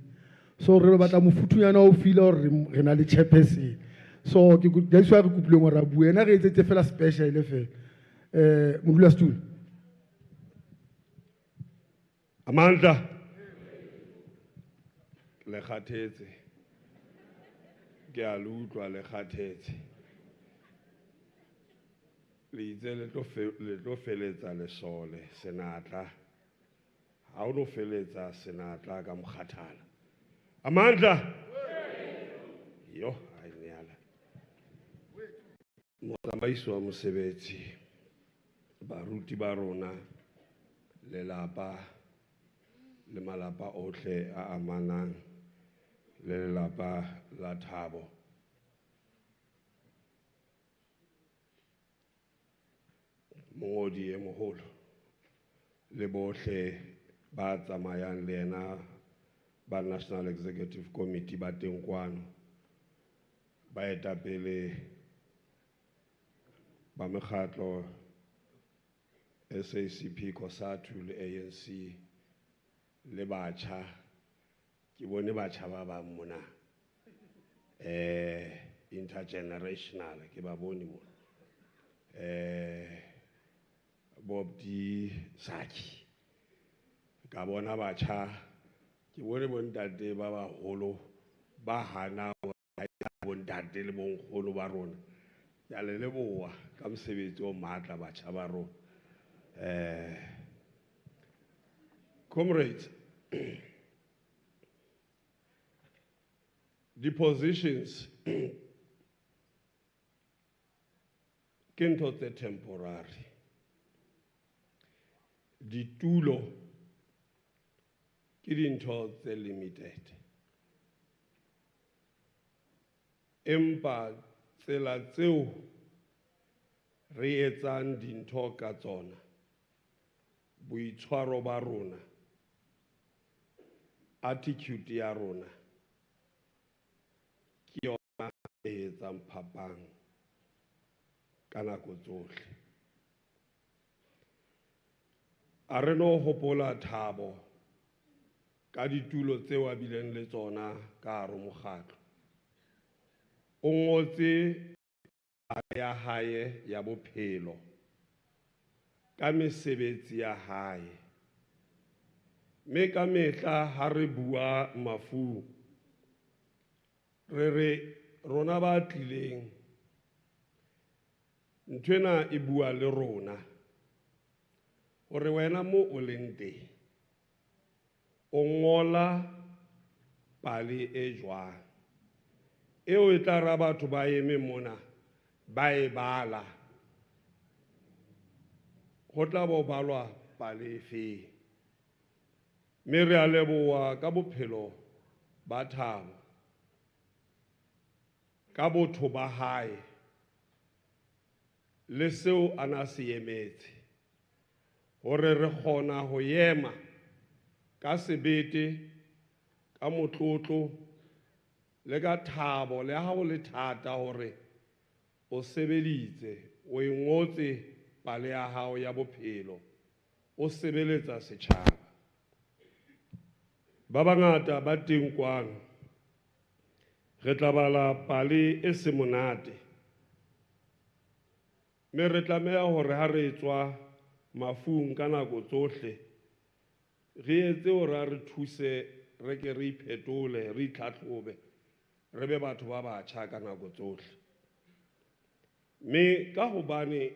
so re batla mofuthunyana o fila hore re na le chairperson so ke ga iswa re kupile ngora bue ena re etsetse fela special le fela modula stool Amandla le khathetse ke a lutlwa le khathetse le itse le tlo feletsa lesole senatla ha o lo feletsa senatla ka mokhathala Amandla yo ai neala motsamaiso wa mosebetsi baruti ba rona lelapa le malapa ohle a amanang le lelapa la Thabo mongodi e moholo le bohle ba tsamayang le ena ba National Executive Committee ba teng kwano ba etapele ba mekgatlo SACP COSATU le ANC le batjha ke bone batjha ba ba mona intergenerational ke ba bone mo Bob di Saki ka bona batjha ke bone bontate ba ba holo ba hana bontate le bonkgolo ba rona ya le leboa ka mosebetsi o matla batjha ba rona comrades the positions ke ntho tse temporary ditulo ke dintho tse limited empa tsela tseo re etsang dintho ka tsona boitshwaro ba rona attitude ya rona ke yona e etsang phapang ka nako tsohle a re no hopola Thabo ka ditulo tseo a bileng le tsona ka hare mokgatlo o ngotse ya hae ya bophelo ka mesebetsi ya hae me ka mehla ha re bua mafu re rona ba tlileng ntwena e bua le rona ore wena mo o leng teng o ngola pale e jwang eo e tla ra batho ba eme mona ba e bala go tla bo balwa pale efe me re a leboa ka bophelo ba Thabo ka botho ba hae le seo a na se emetse hore re kgona ho yema ka sebete ka motlotlo le ka thabo le ha o le thata hore o sebeditse o ingotse pale ya hao ya bophelo o sebeletsa setjhaba ba bangata ba teng kwano re tla bala pale e se monate me re tlameha hore ha re tswa mafung ka nako tsohle re etse hore re thuse re ke re iphetole, re itlhatlhobe, re be batho ba batjha ka nako tsohle. Mme ka hobane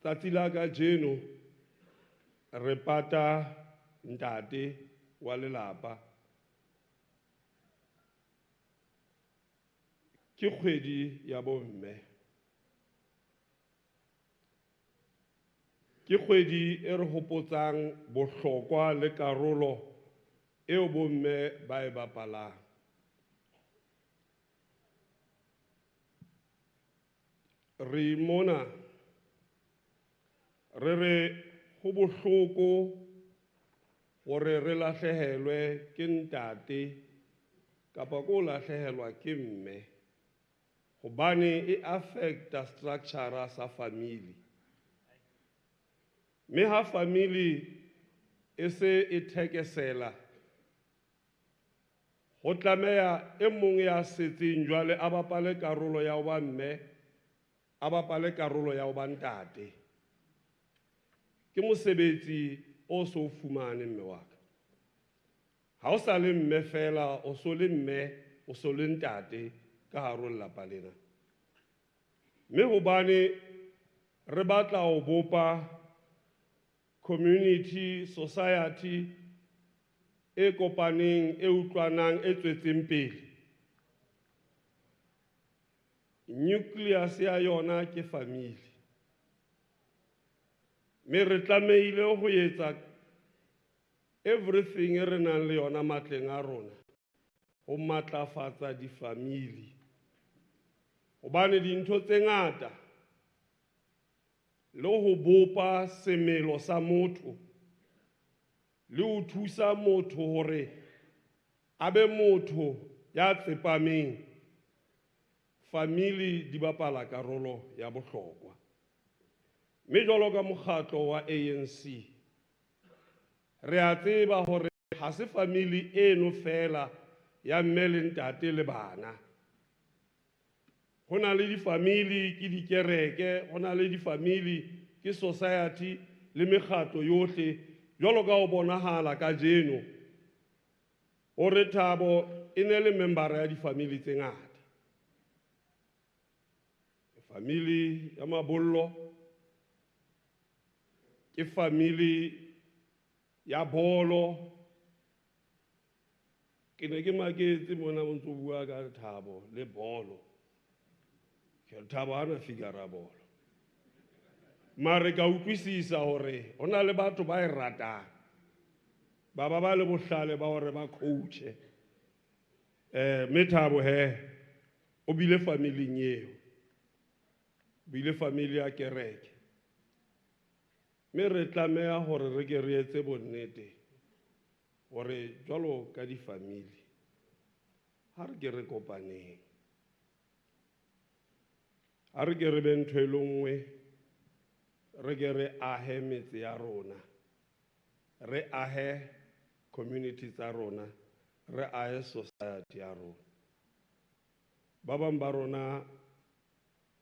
tsatsi la kajeno re pata ntate wa lelapa, ke kgwedi ya bomme, ke kgwedi e re hopotsang bohlokwa le karolo eo bomme ba e bapalang. Re mona re re ho bohloko hore re lahlehelwe ke ntate kapa ko lahlehelwa ke mme, hobane e affecta structure sa family. Me ha family e se e thekesela, ho tlameha e mong ya setseng jwale a bapale karolo ya ho ba mme, a bapale karolo ya ho ba ntate. Ke mosebetsi o so fumane mme wa ka. Ha o sa le mme fela, o so le mme, o so le ntate ka hare ho lelapa lena. Mme hobane re batla ho bopa community, society e kopaneng, e utlwanang, e tswetseng pele. Nucleus ya yona ke family. Me re tlamehile ho etsa everything e re nang le yona matleng a rona ho matlafatsa difamili. Hobane dintho tse ngata le ho bopa semelo sa motho, le ho thusa motho hore a be motho ya tsepameng, famili di bapala karolo ya bohlokwa. Mme jwalo ka mokgatlo wa ANC, re a tseba hore ha se famili eno fela ya mme le ntate le bana. Ho na le difamili ke dikereke, ho na le difamili ke society le mekgatlo yohle, jwalo ka ho bonahala kajeno hore Thabo e ne le membara ya difamili tse ngata. Famili ya mabollo, ke famili ya bolo. Ke ne ke maketse mona o ntso bua ka Thabo le bolo. Ke Thabo hana figara bolo. Mare ka utlwisisa hore hona le batho ba e ratang, ba le bohlale ba hore ba coache. Me Thabo he, o bile familing eo, bile famili ya kereke. Me re tlameha hore re ke re etse bonnete hore jwalo ka difamili ha re ke re kopaneng, ha re ke re be ntho e le nngwe, re ke re ahe metse ya rona, re ahe community tsa rona, re ahe society ya rona. Ba bang ba rona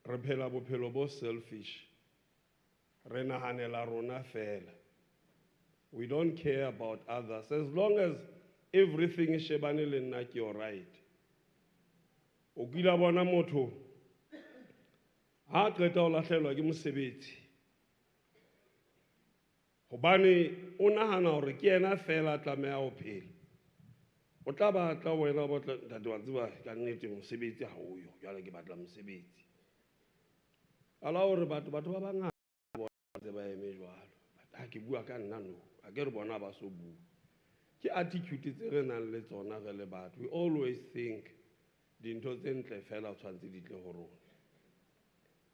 re phela bophelo bo selfish, re nahanela rona fela. We don't care about others. As long as everything is shebane le nna ke all right. O kila bona motho ha qeta ho lahlehelwa ke mosebetsi, hobane o nahana hore ke yena fela tlameha ho phela. O tla batla wena o batla ntate wa tseba ka nnete mosebetsi ha o yo, jwale ke batla mosebetsi. Ala hore batho ba bangata ba eme jwalo. Ha ke bua ka nna no, ha ke re bona ba so bua. Ke attitude tse re nang le tsona re le batho. We always think dintho tse ntle fela tshwantse di tle ho rona.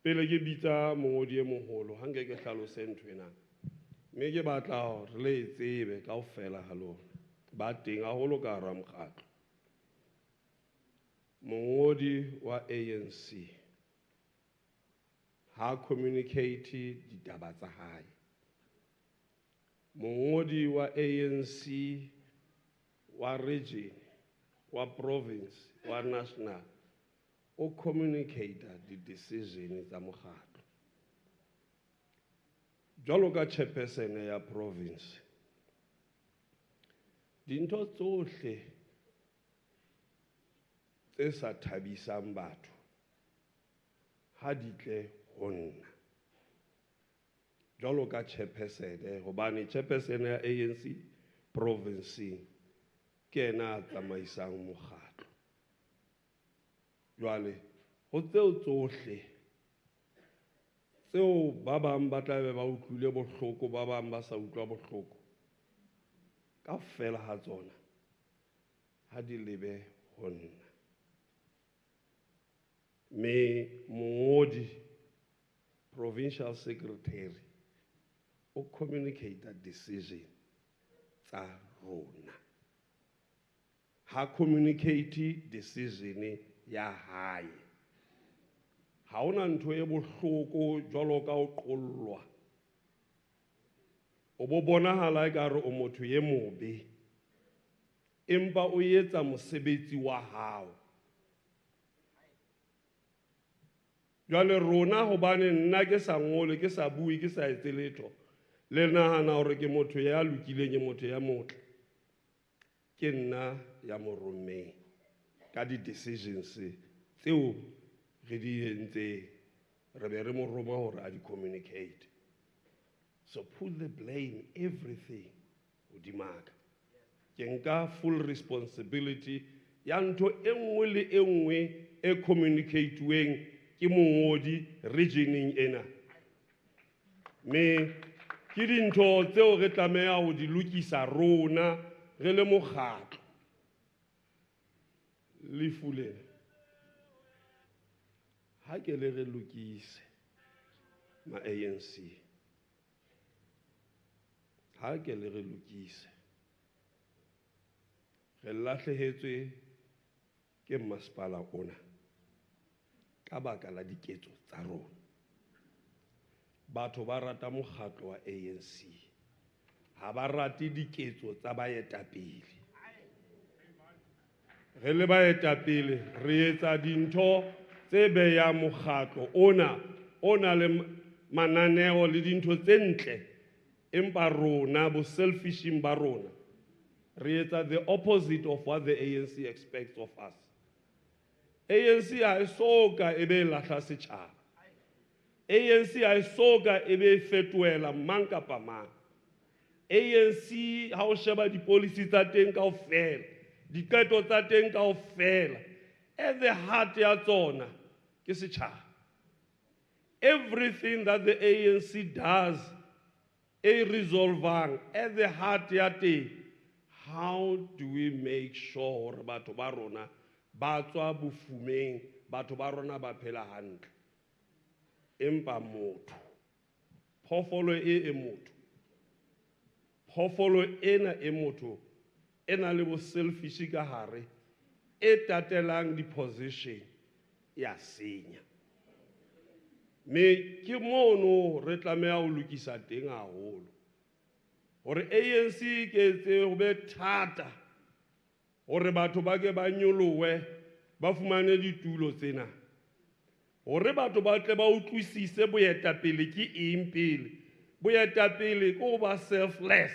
Pele ke bitsa mongodi e moholo, ha nke ke hlalose nthwena. Me ke batla hore le tsebe kaofela ha lona. Ba teng haholo ka hara mokgatlo. Mongodi wa ANC ha communicate ditaba tsa hae. Mongodi wa ANC wa region, wa province, wa national, o communicate di decision tsa mokgatlo. Jwalo ka chairperson ya province, dintho tsohle tse sa thabisang batho ha di tle ho nna jwalo ka chairperson hobane chairperson ya ANC province ke ena a tsamaisang mokgatlo jwale ho tseo tsohle tseo ba bang ba tla be ba utlwile bohloko ba bang ba sa utlwa bohloko kaofela ha tsona ha di lebe ho nna me mongodi provincial secretary o communicate that decision tsa rona ha communicate decision ya hae ha ona ntho e bohloko jwalo ka o qollwa o bo bonahala ekare o motho ye mobe empa o etsa mosebetsi wa hao jwale rona hobane nna ke sa ngole ke sa bui ke sa etse letho le nahana hore ke motho ya lokileng ke motho ya motle ke nna ya morommeng ka di decisions tseo re di entse re be re mo roma hore a di communicate so put the blame everything hodimaka ke nka full responsibility ya ntho e nngwe le e nngwe e communicateweng ke mongodi regioning ena me ke dintho tseo re tlameha ho di lokisa rona re le mokgatlo lefu lena ha ke le re lokise ma ANC ha ke le re lokise re lahlehetswe ke masepala ona ka baka la diketso tsa rona batho ba rata mokgatlo wa ANC ha ba rate diketso tsa baetapele re le baetapele re etsa dintho tse beya mokgatlo ona le mananeo le dintho tse ntle empa rona bo selfishing ba rona re etsa the opposite of what the ANC expects of us ANC ha e soka e be lahla setjhaba ANC ha e soka e be fetoela mang kapa mang ANC ha o sheba di-policy tsa teng kaofela diqeto tsa teng kaofela at the heart ya tsona ke setjhaba everything that the ANC does e resolvang at the heart ya teng how do we make sure hore batho ba rona ba tswa bofumeng batho ba rona ba phela hantle empa motho phofolo e motho phofolo ena e motho ena le bo selfish ka hare e tatelang di position ya senya me ke mono re tlameha ho lokisa teng haholo hore ANC ke tse ho be thata hore batho ba ke ba nyolowe ba fumane ditulo tsena hore batho ba tle ba utlwisise boetapele ke eng pele boetapele ke ho ba selfless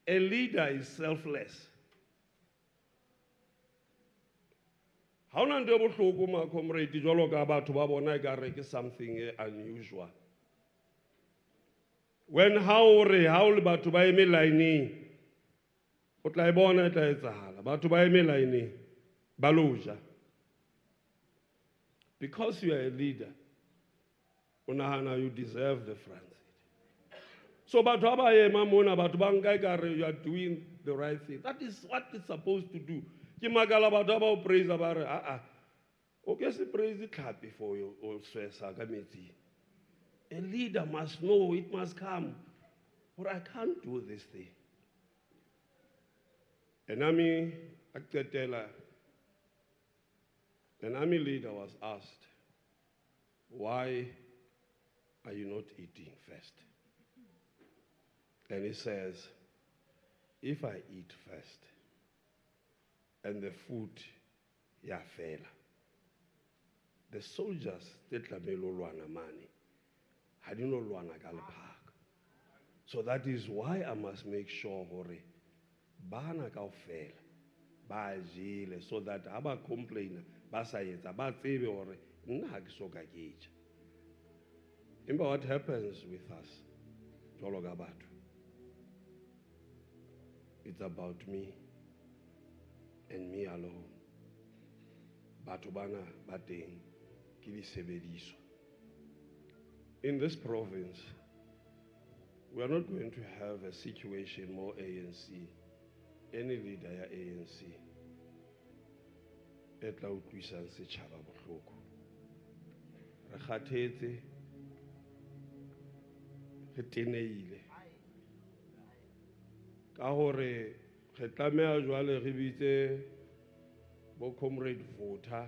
a leader is selfless ha ona nto bohloko ma comrade jwalo ka batho ba bona ekare ke something unusual when how le batho ba eme line o tla e bona e tla etsahala batho ba eme line ba loja because you are a leader unahana you deserve the front seat so batho ba ema mona batho ba nka ekare you are doing the right thing that is what it's supposed to do ke magala batho ba o praise ba re o ke se praise tlhapi for you o swesa ka metsi a leader must know it must come or I can't do this thing an army leader was asked why are you not eating first and he says if I eat first and the food yafela the soldiers they tlamelo lwana mane ha di no lwana ka lephaka So that is why I must make sure hore bana kaofela ba jele, so that aba complainer ba sa etsa ba tsebe hore nna ha ke soka ke ja. Remember what happens with us, jwalo ka batho. It's about me and me alone. Batho bana ba teng ke disebediswa. In this province, we are not going to have a situation more ANC, any leader ya ANC, e tla utlwisang setjhaba bohloko. Re kgathetse, re teneile. Ka hore re tlameha jwale re bitse bo comrade voter,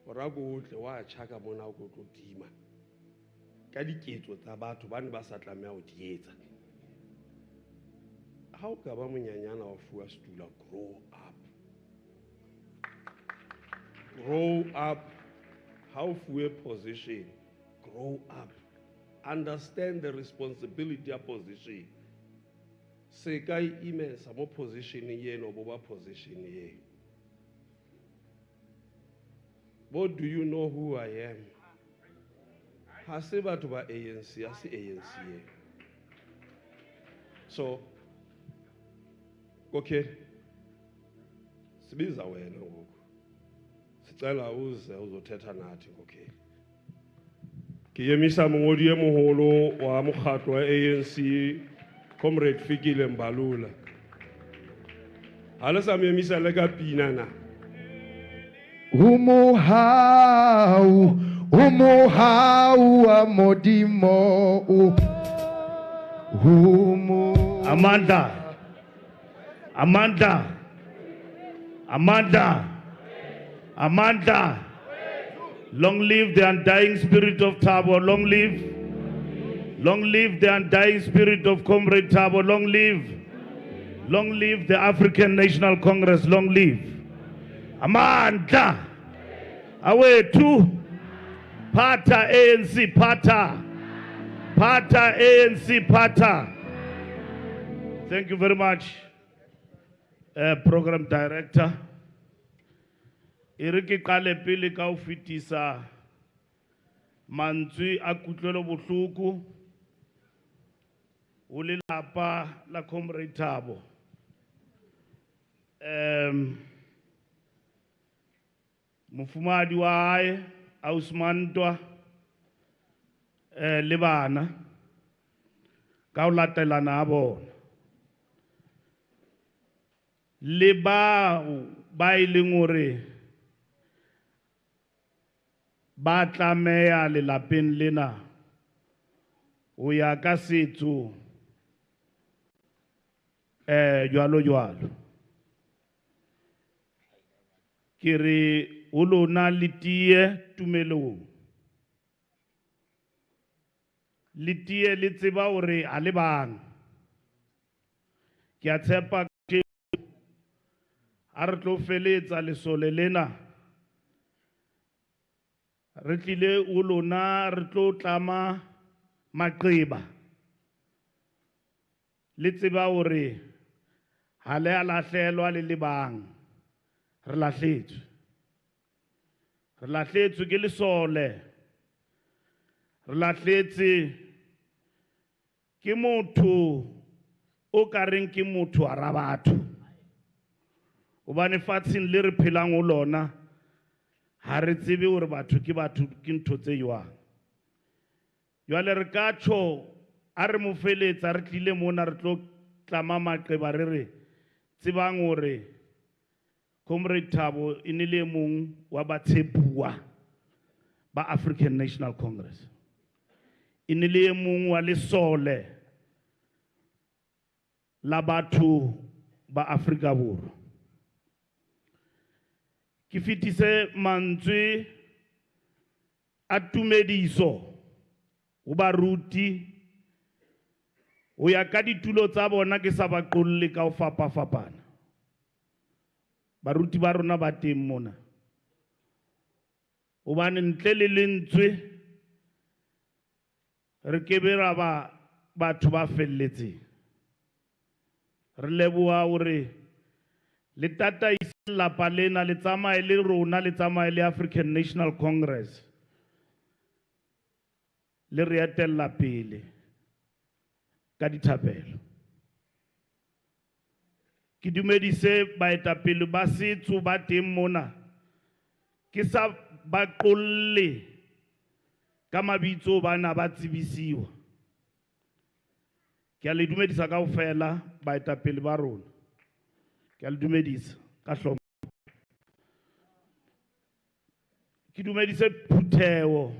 ora go tle wa tjhaka mona go tlo tima. Ka diketso tsa batho ba ne ba sa tlameha ho di etsa. Ha o ka ba monyanyana wa fuwa stula, grow up. Grow up. How fuwe position, grow up. Understand the responsibility of position. Se ka imesa mo position ye no boba position ye. What do you know who I am? Ha se batho ba ANC, ha se ANC ye. So, okay. Sibiza wena ngoku. Sicela uze uzothetha nathi okay. Ke yemisa mongodi e moholo wa mokgatlo wa ANC, Comrade Fikile Mbalula. Hala sa memisa le ka pina na. Umuhau amodimo Amanda, long live the undying spirit of Thabo, long live the undying spirit of Comrade Thabo, long live the African National Congress, long live. Amanda, away to Pata ANC, Pata ANC, Pata. Thank you very much, Program Director. Iriki kale pele ka ufitisa mantswe a kutlwelo bohloko o lelapa la Comrade Thabo. Mofumadi wa hae Ausmantwa le bana ka ho latelana bona le ba ileng hore ba tlameha lelapeng lena ho ya ka setso jwalo ke re o lona le tie tumelong le tie le tseba hore a le bang ke a tshepa ke a re tlo feletsa lesole lena re tlile o lona re tlo tlama maqeba le tseba hore ha le a lahlehelwa le bang re lahletswe ke lesole re lahletse ke motho o ka reng ke motho a ra batho obane fatsheng le re phelang ho lona ha re tsebe hore batho ke ntho tse jwang jwale re ka tjho a re mo feletsa re tlile mona re tlo tlama maqeba re re tsebang hore Comrade Thabo inile mong wa batshepuwa ba African National Congress inile mong wa lesole la batho ba Afrika Borwa ki fitise mantswe a tumediso ho baruti ho ya ka ditulo tsa bona ke sa ba qolle ka ho fapafapana baruti ba rona ba teng mona hobane ntle le lentswe re ke be ra ba batho ba felletseng. Re leboha hore le tataise lapa lena le tsamaye le rona le tsamaye le African National Congress le re etella pele ka dithapelo. Ke dumedise baetapele ba setso ba teng mona, ke sa ba qolle ka mabitso bana ba tsebisiwa. Ke a le dumedisa kaofela baetapele ba rona. Ke a le dumedisa ka hlompho. Ke dumedise Phuthego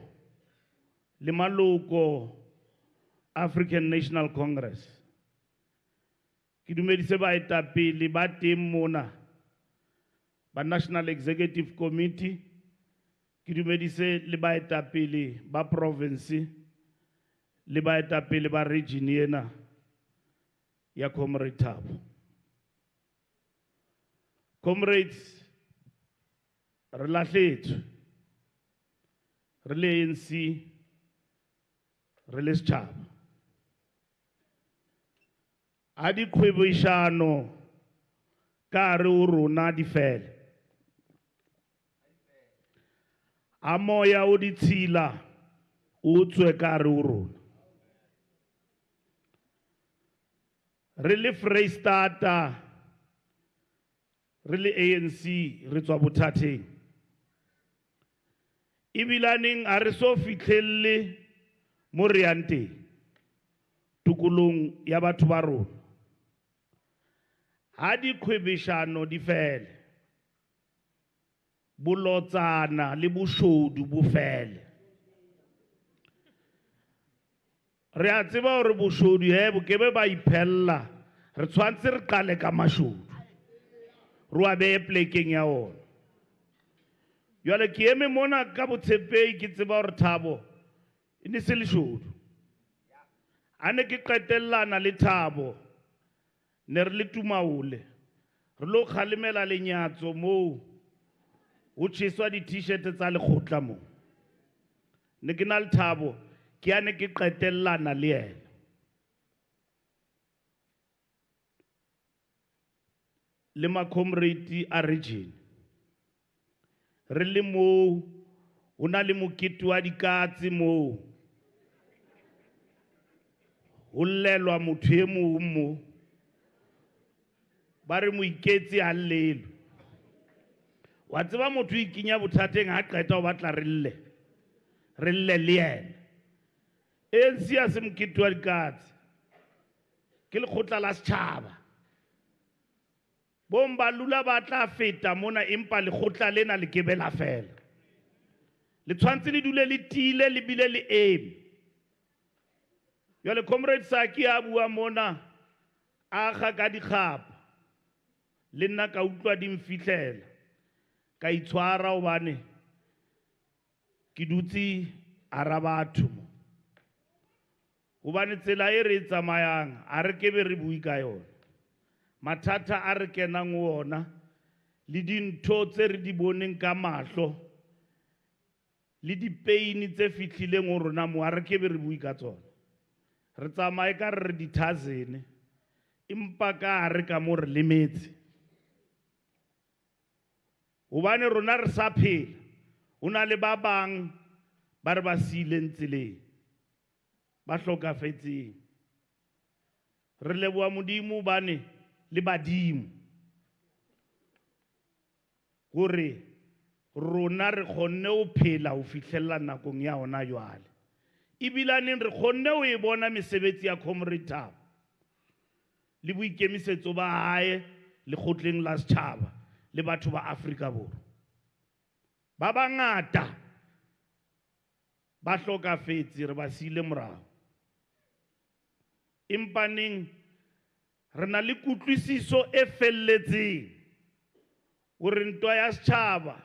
le maloko African National Congress. Ke dumedise baetapele ba teng mona ba National Executive Committee. Ke dumedise le baetapele ba province le baetapele ba region ena ya Comrade Thabo. Comrades, re lahletswe, re le ANC, re le setjhaba. A dikgwebisano ka hare ho rona di fele. A moya o ditshila o tswe ka hare ho rona. Re le Freistata, re le ANC, re tswa bothateng. Ebilaneng a re so fihlelle mo re yang teng, tukulong ya batho ba rona. Ha dikgwebisano di fele, bolotsana le boshodu bo fele. Re a tseba hore boshodu bo kebe ba iphella, re tshwantse re qale ka mashodu, re wa beye plekeng ya ona. Jwale ke eme mona ka botshepehi ke tseba hore Thabo e ne se leshodu. A ne ke qetellana le Thabo, ne re le Tumaole, re lo kgalemela lenyatso moo ho tjheswa di-t-shirt tsa lekgotla moo. Ne ke na le Thabo, ke ane ke qetellana le yena. Le ma comrade a region, re le moo ho na le mokete wa dikatse moo, ho llelwa motho e mong moo, ba re moiketsi a llelwe. Wa tseba motho o ikenya bothateng ha qeta ho batla re lle le yena. ANC a se mokete wa dikatse, ke lekgotla la setjhaba. Bo Mbalula ba tla feta mona empa lekgotla lena le kebe la fela. Le tshwantse le dule le tile le bile le eme. Jwale Comrade Saki a bua mona a kga ka dikgapa, le nna ka utlwa di mfihlela, ka itshwara hobane ke dutse hara batho. Hobane tsela e re tsamayang a re kebe re bui ka yona. Mathata a re kenang ho ona le dintho tse re di boneng ka mahlo le dipeini tse fihlileng ho rona mo a re kebe re bui ka tsona. Re tsamaye ka re dithazene empa ka re ka mo re lemetse. Hobane rona re sa phela, ho na le ba bang ba re ba sileng tseleng, ba hlokafetseng. Re leboha Modimo bane le badimo hore rona re kgonne ho phela ho fihlella nakong ya hona jwale. Ebilaneng re kgonne ho e bona mesebetsi ya Comrade Thabo le boikemisetso ba hae lekgotleng la setjhaba le batho ba Afrika Borwa. Ba bangata ba hlokafetse, re ba sile morao. Empaneng re na le kutlwisiso e felletseng hore ntwa ya setjhaba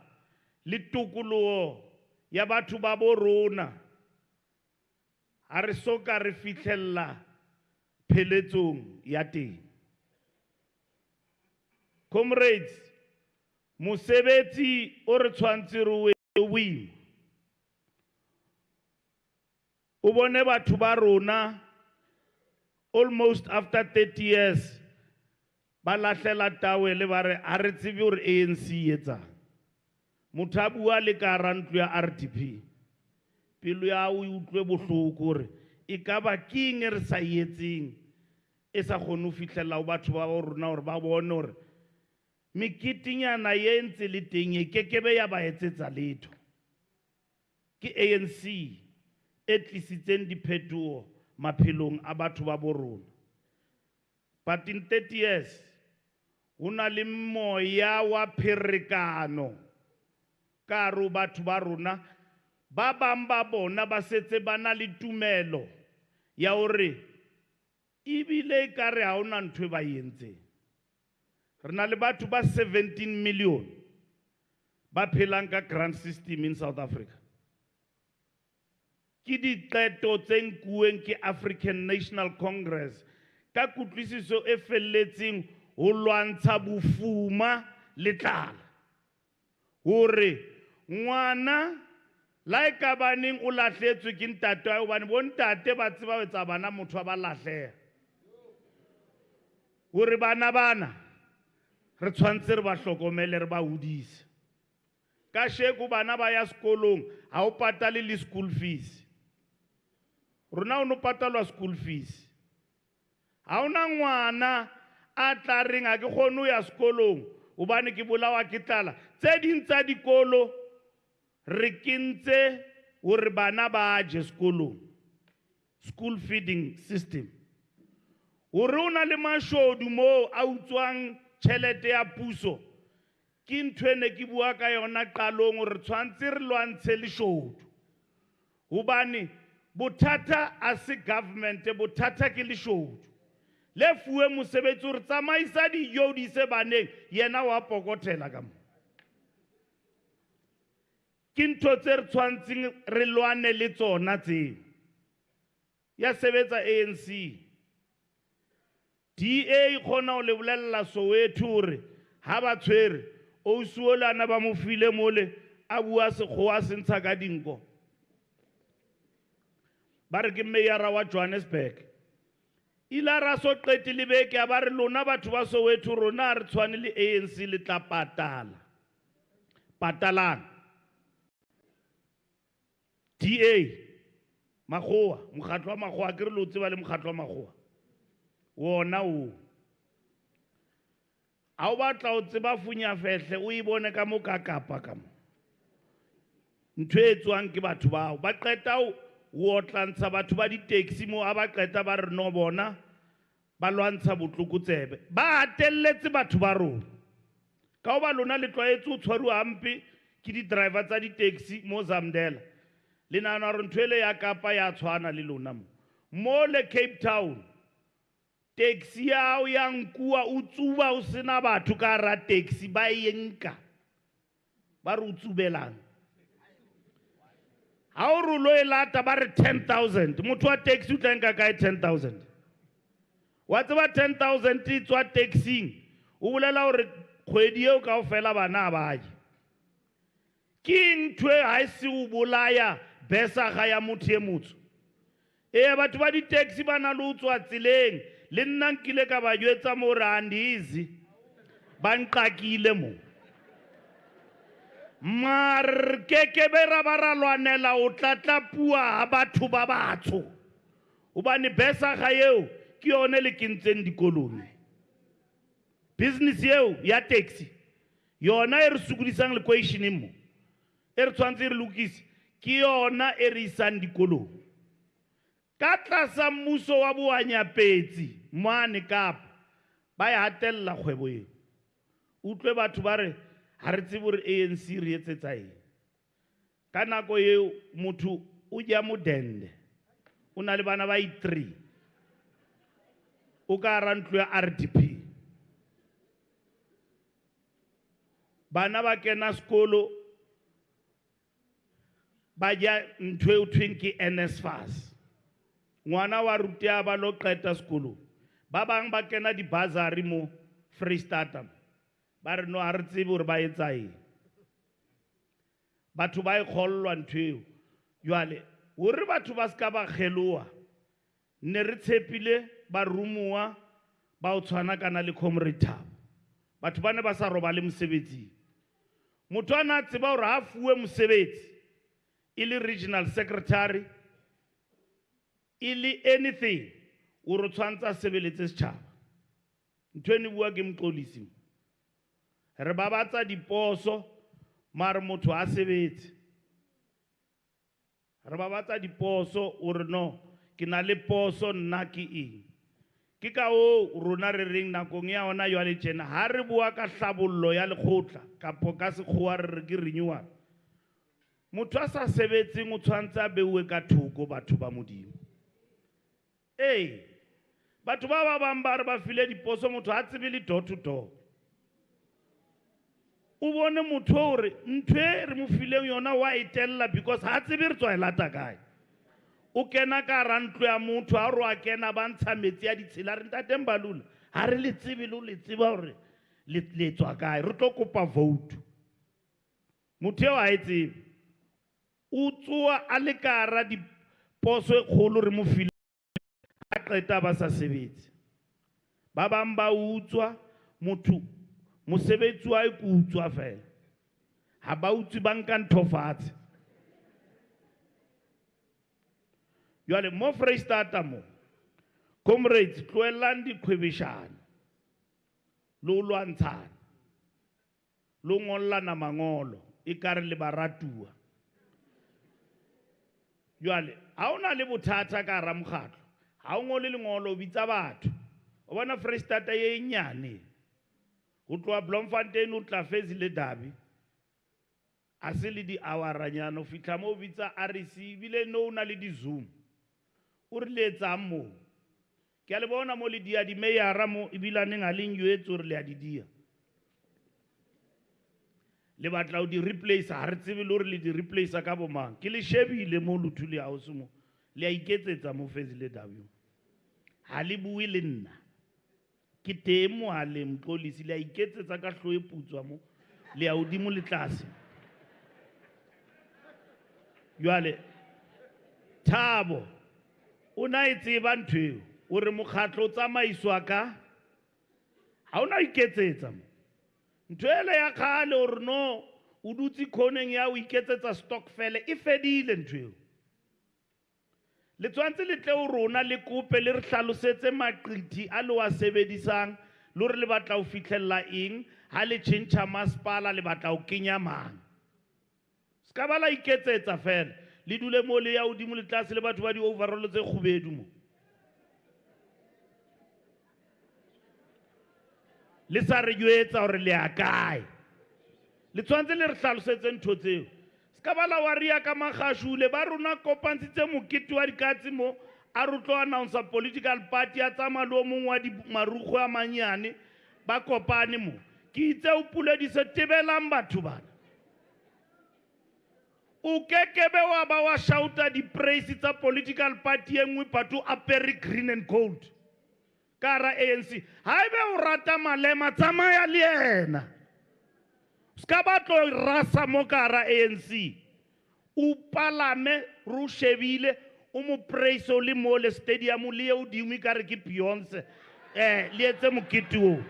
le tokoloho ya batho ba bo rona ha re soka re fihlella pheletsong ya teng. Comrades, mosebetsi o re tshwantse re o boima. O bone batho ba rona almost after 30 years, ba lahlela tawele ba re a re tsebe hore ANC e etsang. Motho a bua le ka hara ntlo ya RDP, pelo ya hao e utlwe bohloko hore e ka ba ke eng e re sa e etseng e sa kgone ho fihlella ho batho ba rona hore ba bone hore meketinyana ye ntse le teng e kekebe ya ba etsetsa letho. Ke ANC e tlisitseng diphetoho maphelong a batho ba bo rona. But in 30 years, ho na le moya wa pherekano ka hare ho batho ba rona, ba bang ba bona ba setse ba na le tumelo ya hore ebile ekare ha hona ntho e ba e entseng. Re na le batho ba 17 million ba phelang ka grant system in South Africa. Ke diqeto tse nkuweng ke African National Congress ka kutlwisiso e felletseng ho lwantsha bofuma le tlala, hore ngwana la e ka baneng o lahletswe ke ntate wa hobane bo ntate ba tseba ho etsa bana motho a ba lahleha, hore bana re tshwantse re ba hlokomele re ba hodise. Ka sheko bana ba ya sekolong ha o patale le school fees, rona o no patalwa school fees. Ha ona ngwana a tla reng a ke kgone ho ya sekolong hobane ke bolawa ke tlala. Tse ding tsa dikolo re kentse hore bana ba je sekolong, school feeding system, hore o na le mashodu moo a utswang tjhelete ya puso. Ke ntho e ne ke bua ka yona qalong hore tshwantse re lwantshe leshodu, hobane bothata a se government, bothata ke leshodu le fuwe mosebetsi hore tsamaisa dijo di se baneng, yena wa pokothela ka mo. Ke ntho tse re tshwantseng re lwane le tsona tseo. Ya sebetsa ANC, DA khona o le bolella Soweto hore ha ba tshwere o suolana ba mo file mole a bua sekgowa se ntsha ka dinko. Ba re ke meyara wa Johannesburg. Ila ra so qetile beke a ba re lona batho ba Soweto rona re tshwane le ANC le tla patalang. DA Makgowa, mokgatlo wa Makgowa, ke re lo tseba le mokgatlo wa Makgowa wona o a o batla o tseba funya fehle o e bone ka mo ka kapa ka mo ntho e tswang ke batho bao ba qeta o tlantsha batho ba di-taxi mo a ba qeta ba re no bona ba lwantsha botlokotsebe ba atelletse batho ba rona ka ba lona le tlwaetse o tshwaruwa hampe ke di-driver tsa di-taxi mo Zamdela le nana re ntho ele ya Kapa ya tshwana le lona mo le Cape Town. Taxi yao ya nkuwa o tsuba o sena batho ka hara taxi ba e nka ba re o tsubelang. Ha o re lo e lata ba re 10,000, motho wa taxi o tla nka kae 10,000? Wa tseba 10,000 e tswa taxing o bolela hore kgwedi eo kaofela bana ba je. Ke ntho e ha se o bolaya besaga ya motho e motho. Batho ba di-taxi ba na le ho tswa tseleng, le nna nkile ka ba jwetsa mo re andizi ba nqakile mo. Mar kekebe ra ba ra lwanela o tlatlapua ha batho ba batsho, hobane besaga eo ke yone le kentseng dikolong. Business eo ya taxi yona e re sokodisang lekweisheneng mo, e re tshwantse re lokise, ke yona e re isang dikolong. Ka tlasa mmuso wa boanyapetsi mane Kapa ba e hatella kgwebo eo. Utlwe batho ba re ha re tsebe hore ANC re etsetsa eng. Ka nako eo motho o ja modende o na le bana ba 3 o ka hara ntlo ya RDP. Bana ba kena sekolo ba ja ntho eo thweng ke NSFAS. Ngwana wa rutea ba lo qeta sekolo, ba bang ba kena di-bursary mo Freestata ba re no ha re tsebe hore ba etsa eng. Batho ba e kgollwa ntho eo. Jwale hore batho ba ska ba kgeloa, ne re tshepile ba rumua ba o tshwana kana le Comrade Thabo. Batho ba ne ba sa roba le mosebetsi. Motho a na tseba hore ha fuwe mosebetsi ile regional secretary ile anything o re tshwantsa sebeletse setjhaba. Ntho ene bua ke mqolisi. Re ba batsa diposo mare motho a sebetse. Re ba batsa diposo o re no ke na le poso nna ke eng. Ke ka o rona re reng nakong ya ona yo le tjena ha re bua ka hlabollo ya lekgotla kapo ka sekgowa re ke renewal. Motho a sa sebetseng o tshwantse a beuwe ka thoko batho ba modimo. Batho ba bang ba re ba file diposo motho a tsebe le door to door. O bone motho hore ntwe re mo fileng yona wa etella because ha tsebe re tswa elata kae. O kena ka rantlo ya motho a ro a kena ba ntsha metsi ya ditshila re ntate Mbalula ha re le tsebe le tseba hore le tswa kae re tlo kopa vote. Motho a etsebe o tswa a le ka ra diposo e kgolo re mo file a qeta ba sa sebetse. Ba bang ba utswa motho mosebetsi wa ikutswa fela. Ha ba utsi ba nka ntho fatshe. Yale mo Freistata mo comrades tloelang dikhwebeshano lo lwantshana lo ngollana mangolo e ka re le baratua. Yale ha ona le bothata ka ra mokgatlo ha o ngole lengolo o bitsa batho o bona Freistata ye nyane ho tloa Bloemfontein o tla fezi le Dabi a se le di awaranyana o fitla mo o bitsa RC bile no na le di Zoom o re le etsa mo ke a le bona mo le dia di meyara mo ibilaneng a leng yo etso re le a di dia le batla o di replace ha re tsebe le hore le di replace ka bomang ke le shebile mo luthuli a o se mo le a iketsetsa mo fezi le Dabi ha le bue le nna ke temo a le mqolisi le a iketsetsa ka hlo e putswa mo le a odimo le tlase. Jwale Thabo o na e tseba ntho o re mokgatlo tsamaiswa ka ha ona iketsetsa mo ntho ele ya khale o re no o dutse khoneng ya o iketsetsa stokvel e fedile ntho le tswantse le tle o rona le kope le re hlalosetse maqiti a le wa sebedisang le re le batla o fitlhella eng ha le tšhentšha masepala le batla o kenya mang ska ba la iketsetsa fela le dule mo le ya odimo le tlase le batho ba di overall tse khubedu mo le sa re jwetsa hore le a kae le tswantse le re hlalosetse ntho tseo ska ba la wa ria ka magashule ba rona kopantshitse mokete wa dikatsi mo a re tlo announce political party a tsama lo mongwe wa di marugo a manyane ba kopane mo ke itse o puledise tebelang batho bana o kekebe wa ba wa shouta di praise tsa political party engwe patu apere green and gold kara ANC haibe o rata malema tsamaya le yena ska ba tlo rasa mo kara ANC o palame ru shebile o mo praise o le mo le stadium le o dingwe ka re ke Beyonce le etse mokete o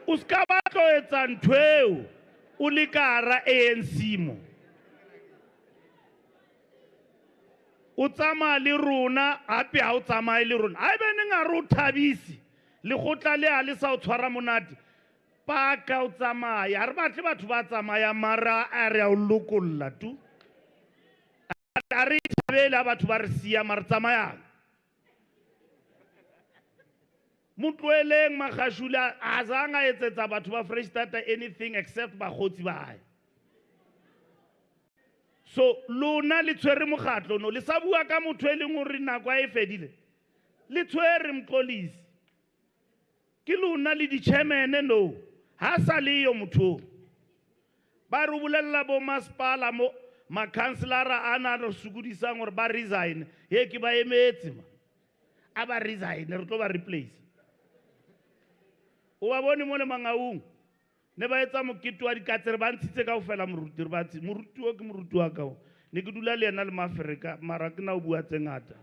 o ska ba tlo etsa ntweo o le kara ANC mo o tsama le rona hape ha o tsamaye le rona ha be neng a re o thabisi le gotla le a le sa o tshwara monate pa ka o tsamaya re batle batho ba tsamaya mara a re a o lokolla tu a re thabela batho ba re sia mara tsamayang mutloeleng magashula a zanga etsetsa batho ba Freistata anything except ba gotsi ba hae so lona le tshwere mokgatlo no le sa bua ka motho e leng hore nako a e fedile le tshwere mqolisi ke lona le di chairman no ha sa le yo motho ba re bolella bo masepala mo makhanselara ana re sukudisang hore ba resign he ke ba emetse ma a ba resign re tlo ba replace o ba bone mo le mangaung ne ba etsa mokete wa dikatsere ba ntshitse kaofela moruti re ba tsi moruti o ke moruti wa ka o ne ke dula le yena le Maafrika mara ke na o bua tse ngata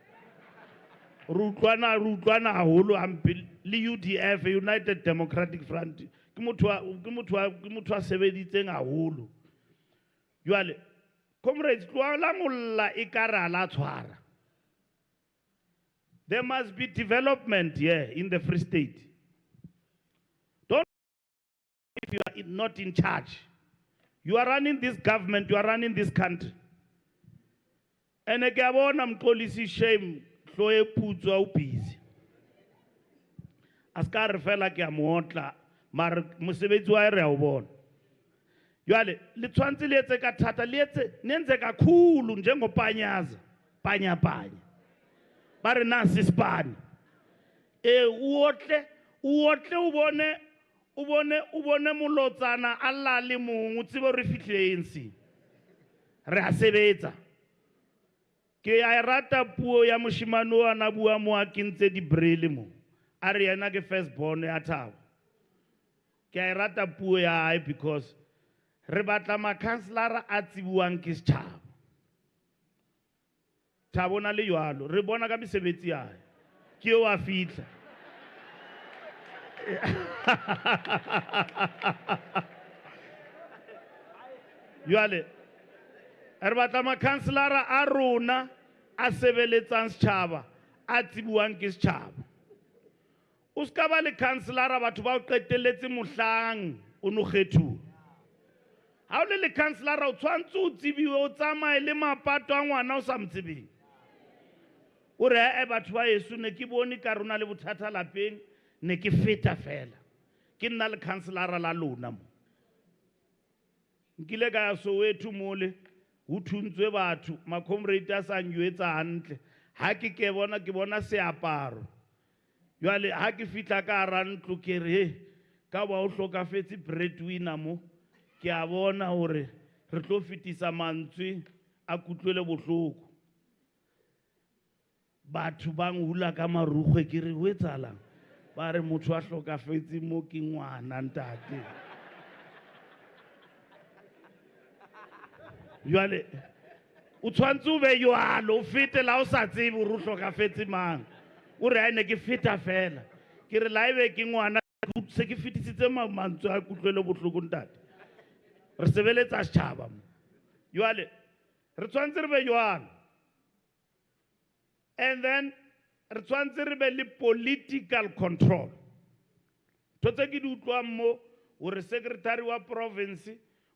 re utlwana haholo hampe le UDF United Democratic Front ke motho a sebeditseng haholo jwale comrades tloala molla e ka re ala tshwara. There must be development here in the Free State. Don't if you are not in charge. You are running this government, you are running this country. And I am policy shame, so I put so busy. Askar fela ke amotla, mar musebetsi wa re a bona. Jwale le tshwantse le etse ka thata le etse nenze kakhulu njengopanyaza, panya. Bare na sispani uotle ubone molotsana alla le mong o tsebe re fihlile ANC re a sebetsa ke a rata puo ya moshimane wa na bua mo a kentse di brele mo a re yena ke first born ya Thabo ke a rata puo ya hae because re batla ma councilor a tsibuang ke setšhaba. Thabo na le yalo re bona ka mesebetsi ya hae ke o a fitla jwale re batla ma councilor a rona a sebeletsang setšhaba a tsibuang ke setšhaba o ska ba le councilor batho ba o qetelletse mohlang o no kgethuwa ha o le councilor o tshwantse o tsibiwe o tsamaye le mapato a ngwana o sa mtsebeng o re e batho ba Yesu ne ke bone ka rona le bothata lapeng ne ke feta fela ke nna le councilor la lona mo nkile ka Soweto mole ho thuntswe batho ma comrade a sa nyetsa hantle ha ke bona seaparo jwale ha ke fitla ka ra ntlo ke re ka ba o hlokafetse breadwinner mo ke a bona hore re tlo fitisa mantswe a kutlwele bohloko batho bang hula ka marukgwe ke re ho etsalang ba re motho a hlokafetse mo ke ngwana ntate jwale o tshwantse o be jwalo o fete la o sa tsebe o hlokafetse mang o re a ne ke feta fela ke re la ebe ke ngwana se ke fitisitse mantswe a kutlwele bohloko ntate re sebeletsa setšhaba jwale re tshwantse re be jwalo. And then re tshwantse re be le political control totse ke di utlwang mo gore secretary wa province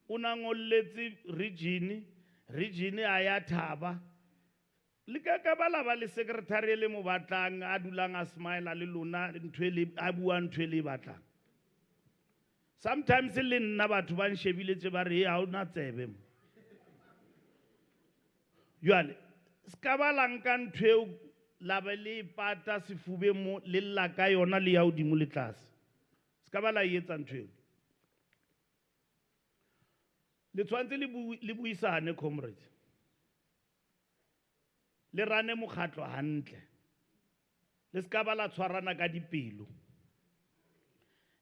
o na ngolletse region a ya Thaba le ka ba le secretary le mo batlang a dulang a smile le lona a bua ntwe le batlang sometimes le nna batho ba nshebile ba re ha ona tsebe jwale ska ba lanka ntwe la ba le pata sefube mo le lla ka yona le ya odimo le tlase ska ba la etsa ntwe le tshwantse le buisane comrades le rane mokgatlo hantle le ska ba la tshwarana ka dipelo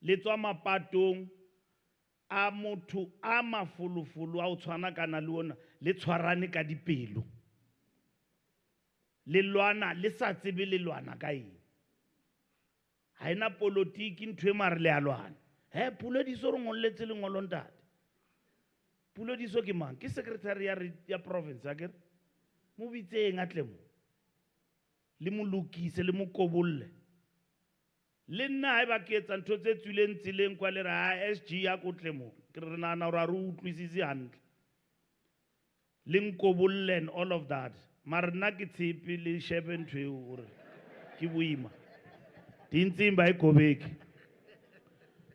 le tswa mapatong a motho a mafolofolo a o tshwana kana le ona le tshwarane ka dipelo le lwana le sa tsebe le lwana ka eng ha ena politiki ntwe mare le a lwana pulediso re ngolletse le ngolong ntate pulediso ke mang ke secretary ya province a kere mo bitseng a tle mo le mo lokise le mo kobolle le nna ha ba ke etsa ntho tse tswileng tsileng kwa le ra SG ya ko tle mo ke re nana ra re utlwisise hantle le nkobolle and all of that mara nna ke tshepe le shebe ntwe hore ke boima dintsimba e kobeki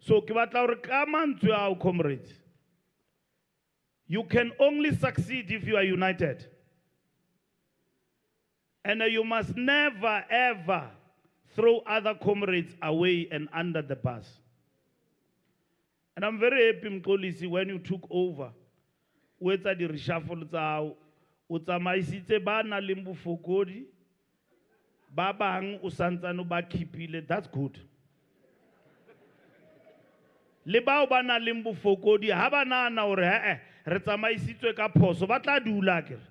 so ke batla hore ka mantswe a comrades you can only succeed if you are united. And you must never, ever throw other comrades away and under the bus. And I'm very happy, Mkolisi, when you took over, with the reshuffle, utsamaisitse bana limbu fokodi, babang usantsano ba kipile, that's good. le bao ba nang le bofokodi ha ba nahana hore re tsamaisitswe ka phoso ba tla dula akere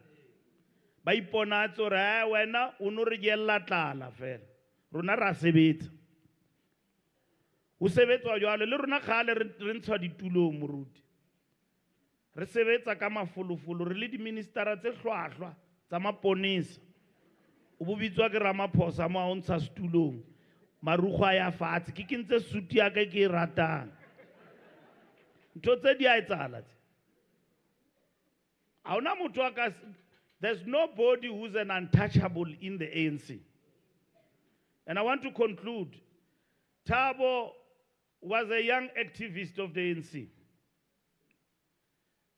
ba iponatse hore wena o no re jella tlala fela rona ra sebetsa o sebetswa jwalo le rona kgale re ntshwa ditulong moruti re sebetsa ka mafolofolo re le di-ministera tse hlwahlwa tsa maponesa o bobitswa ke Ramaphosa mo a o ntsha setulong marukgo a ya fatshe ke kentse suti ya ka ke e ratang ntho tse di a etsahala tse ha ona motho a ka there's nobody who's an untouchable in the ANC. And I want to conclude. Thabo was a young activist of the ANC.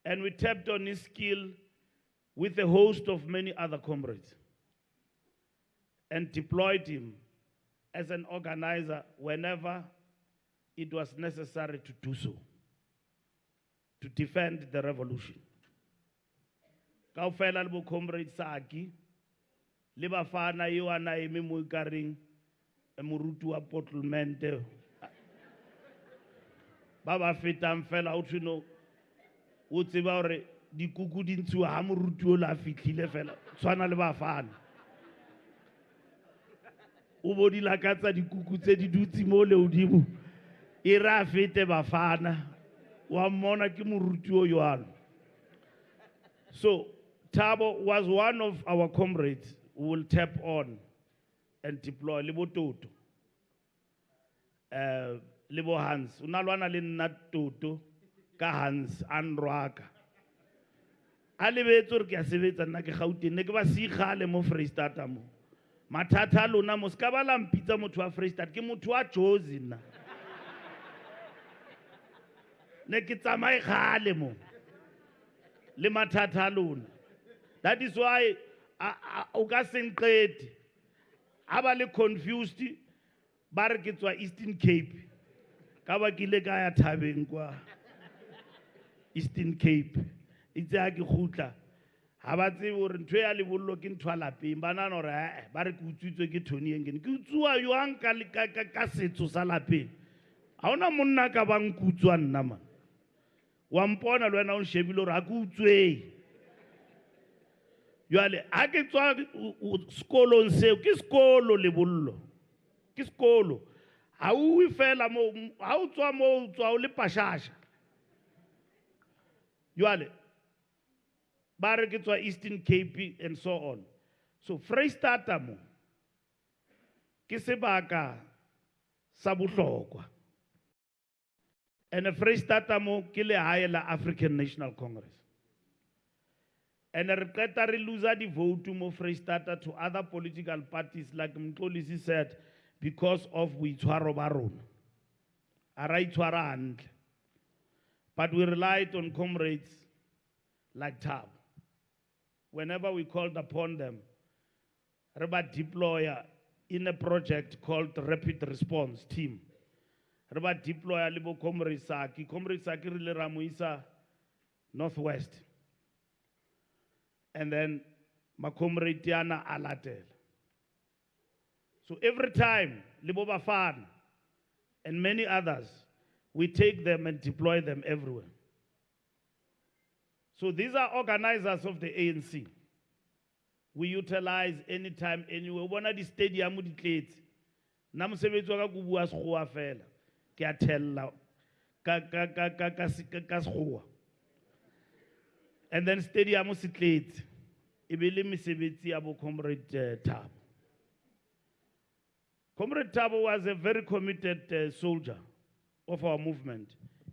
And we tapped on his skill with a host of many other comrades and deployed him as an organizer whenever it was necessary to do so, to defend the revolution. Kaofela le bo comrade Saki le bafana yo ana eme mo ikareng moruti wa Portland ba ba fetang fela o tsino o tseba hore dikuku di ntshiwa ha moruti o la fitlhile fela tshwana le bafana o bodi lakatsa dikuku tse di dutsi mo le odimo e ra fete bafana wa mmona ke moruti o yoalo. So Thabo was one of our comrades who will tap on and deploy Libo Toto. Libo Hans. Unalwana le nna Toto ka Hans Anrwaka. A lebetso re ke a sebetsa nna ke Gauteng ne ke ba sigale mo Freestata mo. Mathata a lona mo ska ba la mpitsa motho wa Freestata ke motho wa Jozi nna. Ne ke tsamaye gale mo. Le mathata a lona. That is why o ka senqedi aba le confused ba re ke tswa Eastern Cape ka ba kile ka ya Thabeng kwa Eastern Cape itse a ke khutla ha ba tsebe hore ntwe ya lebollo ke ntwa lapeng ba nana hore ba re ke utswitswe ke Tony engene ke utsuwa yoang ka setso sa lapeng ha ona monna ka bang kutswa nna man wa mpona le wena o shebile hore ha ke utswe Yale, ha ke tswa sekolong seo ke sekolo lebollo ke sekolo ha o fela mo ha o tswa mo o tswa o le pashasha Yale, ba re ke tswa Eastern Cape and so on. So Freistata mo ke sebaka sa bohlokwa and Freistata mo ke lehae la African National Congress. And re lose the vote to mo Freistata to other political parties like Mxolisi said because of boitshwaro ba rona. A ra itshwara hantle. But we relied on comrades like Thabo. Whenever we called upon them, re ba deployer in a project called Rapid Response Team. Re ba deployer le bo Comrade Saki re le ramoisa Northwest. And then Comrade Tiana Alatel. So every time, Libo Bafana and many others, we take them and deploy them everywhere. So these are organizers of the ANC. We utilize anytime, anywhere. One of the stadium with the kids. Namsebetso ka kubua sekgowa fela. Ke a tella ka sekgowa. And then stadium se tletse e be le mesebetsi ya bo Comrade Thabo. Comrade Thabo was a very committed soldier of our movement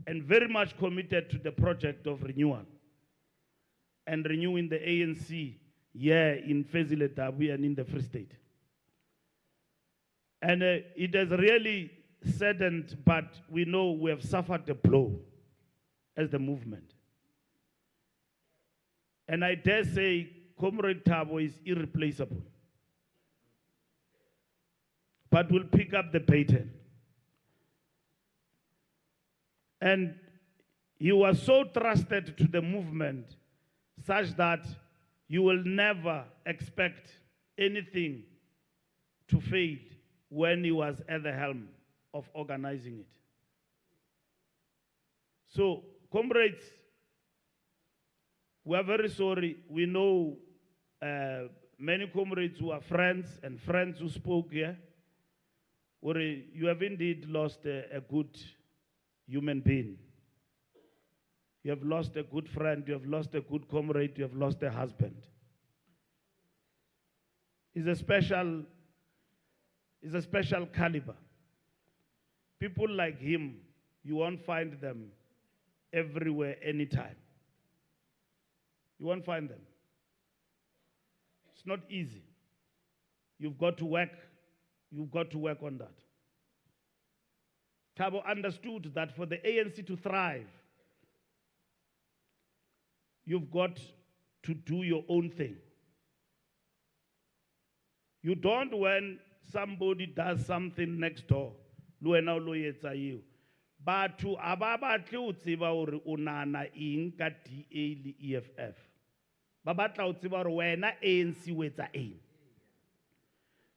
and very much committed to the project of renewal and renewing the ANC here in Fezile Dabu and in the Free State. And it has really saddened, but we know we have suffered a blow as the movement. And I dare say Comrade Thabo is irreplaceable. But we'll pick up the baton. And he was so trusted to the movement such that you will never expect anything to fail when he was at the helm of organizing it. So, comrades, we are very sorry. We know many comrades who are friends and friends who spoke here. You have indeed lost a good human being. You have lost a good friend, you have lost a good comrade, you have lost a husband. It's a special caliber. People like him, you won't find them everywhere, anytime. You won't find them. It's not easy. You've got to work on that. Thabo understood that for the ANC to thrive, you've got to do your own thing. You don't, when somebody does something next door, luena lo yetsa eo. Batho aba batle o tseba hore o nana eng ka DA le EFF. Ba batla o tseba hore wena ANC o etsa eng.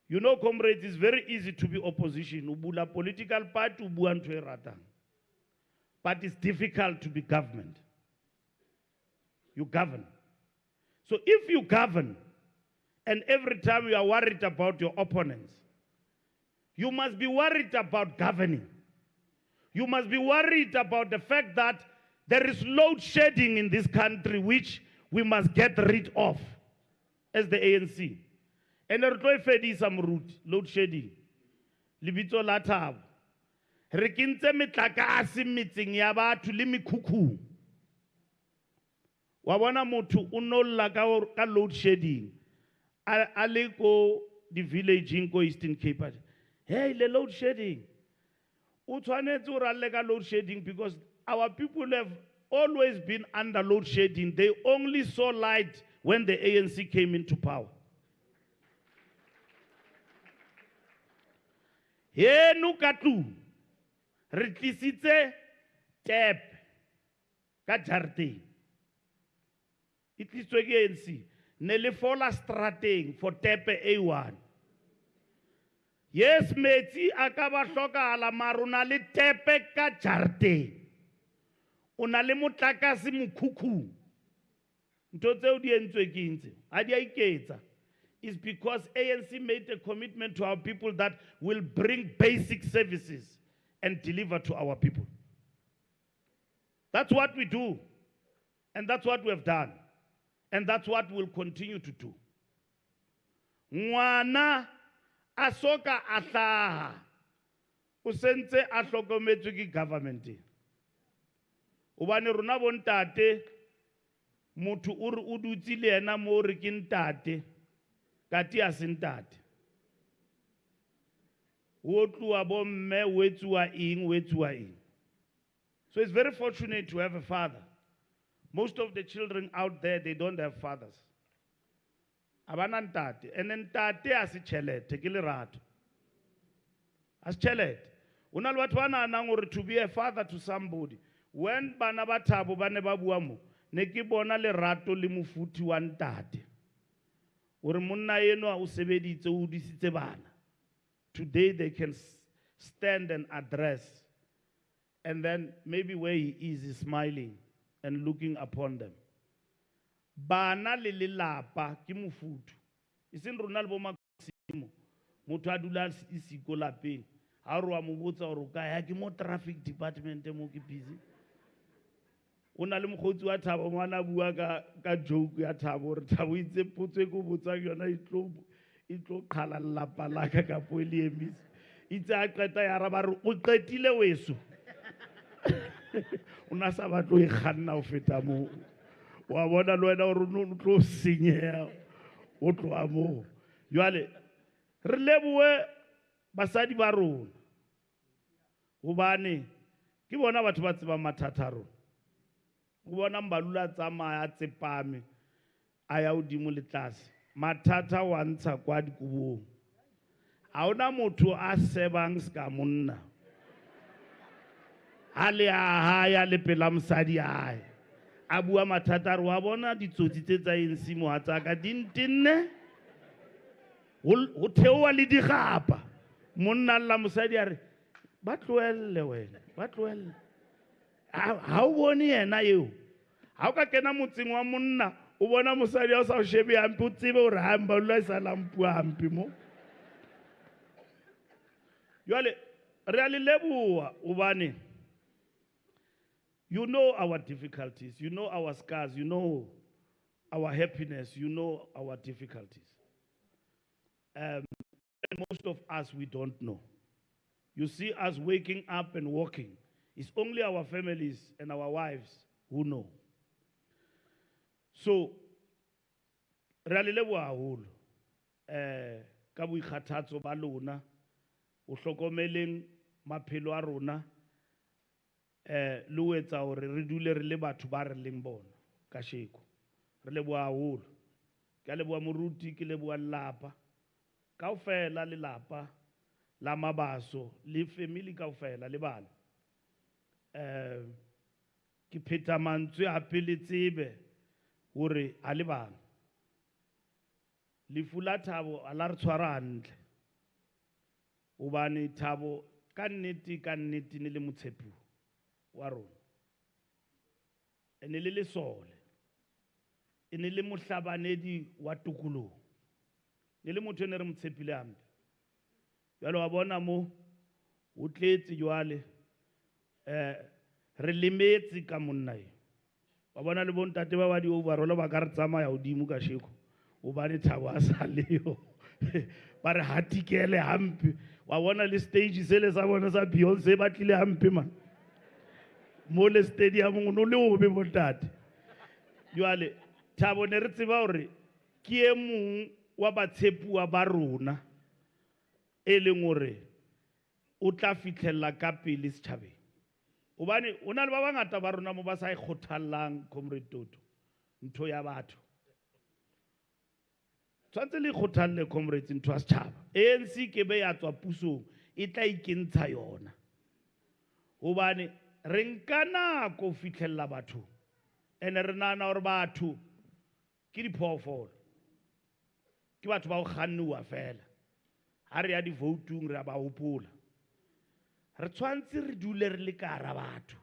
You know, comrades, it's very easy to be opposition. Ubula political party, ubu ntho e ratang. But it's difficult to be government. You govern. So if you govern, and every time you are worried about your opponents, you must be worried about governing. You must be worried about the fact that there is load shedding in this country, which we must get rid of as the ANC. And some root, load shedding. Libito la Thabo. Re kentse metlakase metseng ya batho le mekhukhu. Wa bona motho o nolla ka load shedding. A le ko di village ko Eastern Cape. Hey, le load shedding. O tshwanetse o ralle ka load shedding because our people have always been under load shedding. They only saw light when the ANC came into power. He nukatu ritlisitse tap ka jarte. It is to ANC ne le fola strateng for tap A1. Yes, metsi a ka ba hlokahala mara o na le tepe ka jarte. O na le motlakase mokhukhu. Ntho tseo di entswe ke ntse a di a iketsa. Is because ANC made a commitment to our people that will bring basic services and deliver to our people. That's what we do. And that's what we have done. And that's what we'll continue to do. Ngwana asoka atlaha. O sentse a hlokometswe ke government. Obane rona bontate motho o re o dutse le ena mo re ke ntate. Kati asintate. Wotluwa bomme wetsuwa ing. So it's very fortunate to have a father. Most of the children out there, they don't have fathers. Abana ntate. And then tate asichelete, ke lerato. Asichelete. Una le batho ba nahanang hore to be a father to somebody. When bana ba Thabo ba ne ba bua mo, ne ke bona lerato le mofuthi wa ntate. Today they can stand and address, and then maybe where he is smiling and looking upon them. Bana le lelapa ke mofutu. Iseng rona le bo maksimo. Motho a dula isiko lapeng. Ha re wa mo botsa hore o kae, ke mo traffic department mo ke busy. Una le mokgotsi wa Thabo ngwana bua ka joke ya Thabo re Thabo itse potso e go botsa yona itlo qhala lapa la ka ka poeli emis itse a qeta ya ra ba re o qetile weso una sa batlo e khanna o feta mo wa bona le wena o no tlo senyea o tlo a mo jwale re leboe basadi ba rona hobane ke bona batho ba tseba mathata a rona. Bona Mbalula tsamaya tsepame a ya hodimo le tlase mathata wa ntsha kwa dikubong a ona motho a sebang ska monna a le a haya le pela mosadi ae a bua mathata re wa bona ditsotsi tse tsa ANC mohatsaka dintinne ho theowa le digapa monna la mosadi a re ba tloelle wena ba tloelle ha o bone yena eo ha o ka kena motseng wa monna o bona mosadi a o sa o shebe hampe o tsebe hore ha Mbalula e sa lampua hampe mo jwale re a le leboha hobane you know our difficulties, you know our scars, you know our happiness, you know our difficulties. And most of us, we don't know. You see us waking up and walking. It's only our families and our wives who know. So, re a le leboha haholo ka boikgathatso ba lona o hlokomeleng maphelo a rona le ho etsa hore re dule re le batho ba re leng bona ka sheko re leboha haholo ke a leboha moruti ke leboha lelapa kaofela lelapa la Mabaso le family kaofela le bana ke pheta mantswe hape le tsebe hore a le bana lefu la Thabo a la re tshwara hantle hobane Thabo ka nnete ne le motshepu wa rona ene le lesole ene le mohlabanedi wa tukoloho ne le motho ne re motshepile hampe jalo wa bona mo o tletse jwale re lemetse ka monna e wa bona le bontate ba ba di overall ba ka re tsamaya hodimo ka sheko o bane Thabo a sa leo ba re hatikele hampe wa bona le stage se le sa bona sa Beyonce ba tlile hampe man mo le stadium no le obe bontate jwale Thabo ne re tseba hore ke e mong wa batshepuwa ba rona e leng hore o tla fitlhella ka pele setjhabeng hobane o na le ba bangata ba rona mo ba sa ikgothallang Comrade Toto ntho ya batho tshwantse le ikgothalle comrades ntho ya setjhaba ANC ke be ya tswa pusong e tla ikentsha yona hobane re nka nako fitlhella batho ene re nana hore batho ke diphoofolo ke batho ba go kgannuwa fela ha re ya di voting re ba hopola re tshwantse re dule re le ka hara batho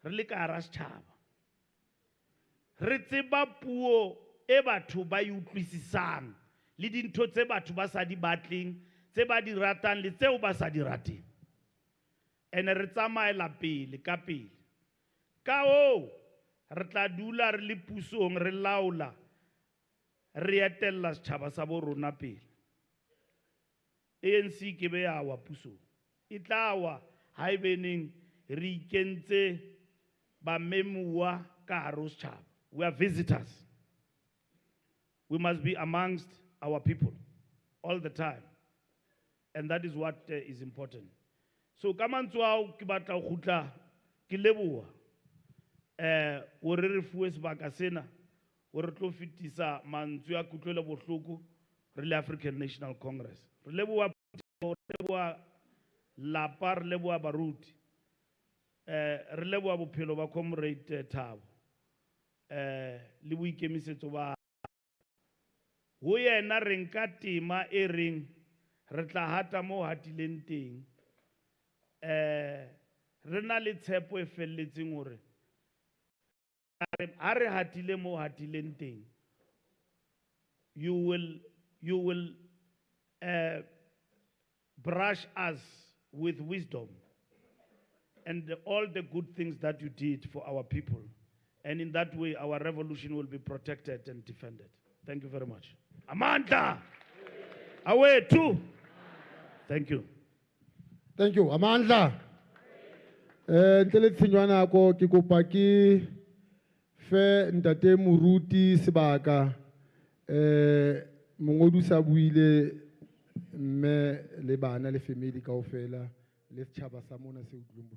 re le ka hara setjhaba re tseba puo e batho ba e utlwisisang le dintho tse batho ba sa di batleng tse ba di ratang le tseo ba sa di rateng ene re tsamaela pele ka pele ka o re tla dula re le pusong re laola re etella setjhaba sa bo rona pele ANC ke be ya wa pusong e tla wa ha ebeneng re ikentse ba memuwa ka haro setjhaba we are visitors. We must be amongst our people all the time. And that is what is important. So, kamantswa ao ke batla ho khutla ke leboha o re fuwe sebaka sena o re tlo fitisa mantswe a kutlwela bohloko re le African National Congress. Re leboha lapa re leboha baruti re leboha bophelo ba Comrade Thabo le boikemisetso ba ho yena re nka tema e reng re tla hata mo hatileng teng re na le tshepo e felletseng hore ha re hatile mo hatileng teng you will brush us with wisdom and all the good things that you did for our people, and in that way our revolution will be protected and defended. Thank you very much. Amanda, away too. Thank you. Thank you. Amandla. Ntele tshinywana ko ke kopa ke fe ntate moruti sebaka mongodu sa buile mme le bana le family kaofela le setjhaba sa mona se utlweng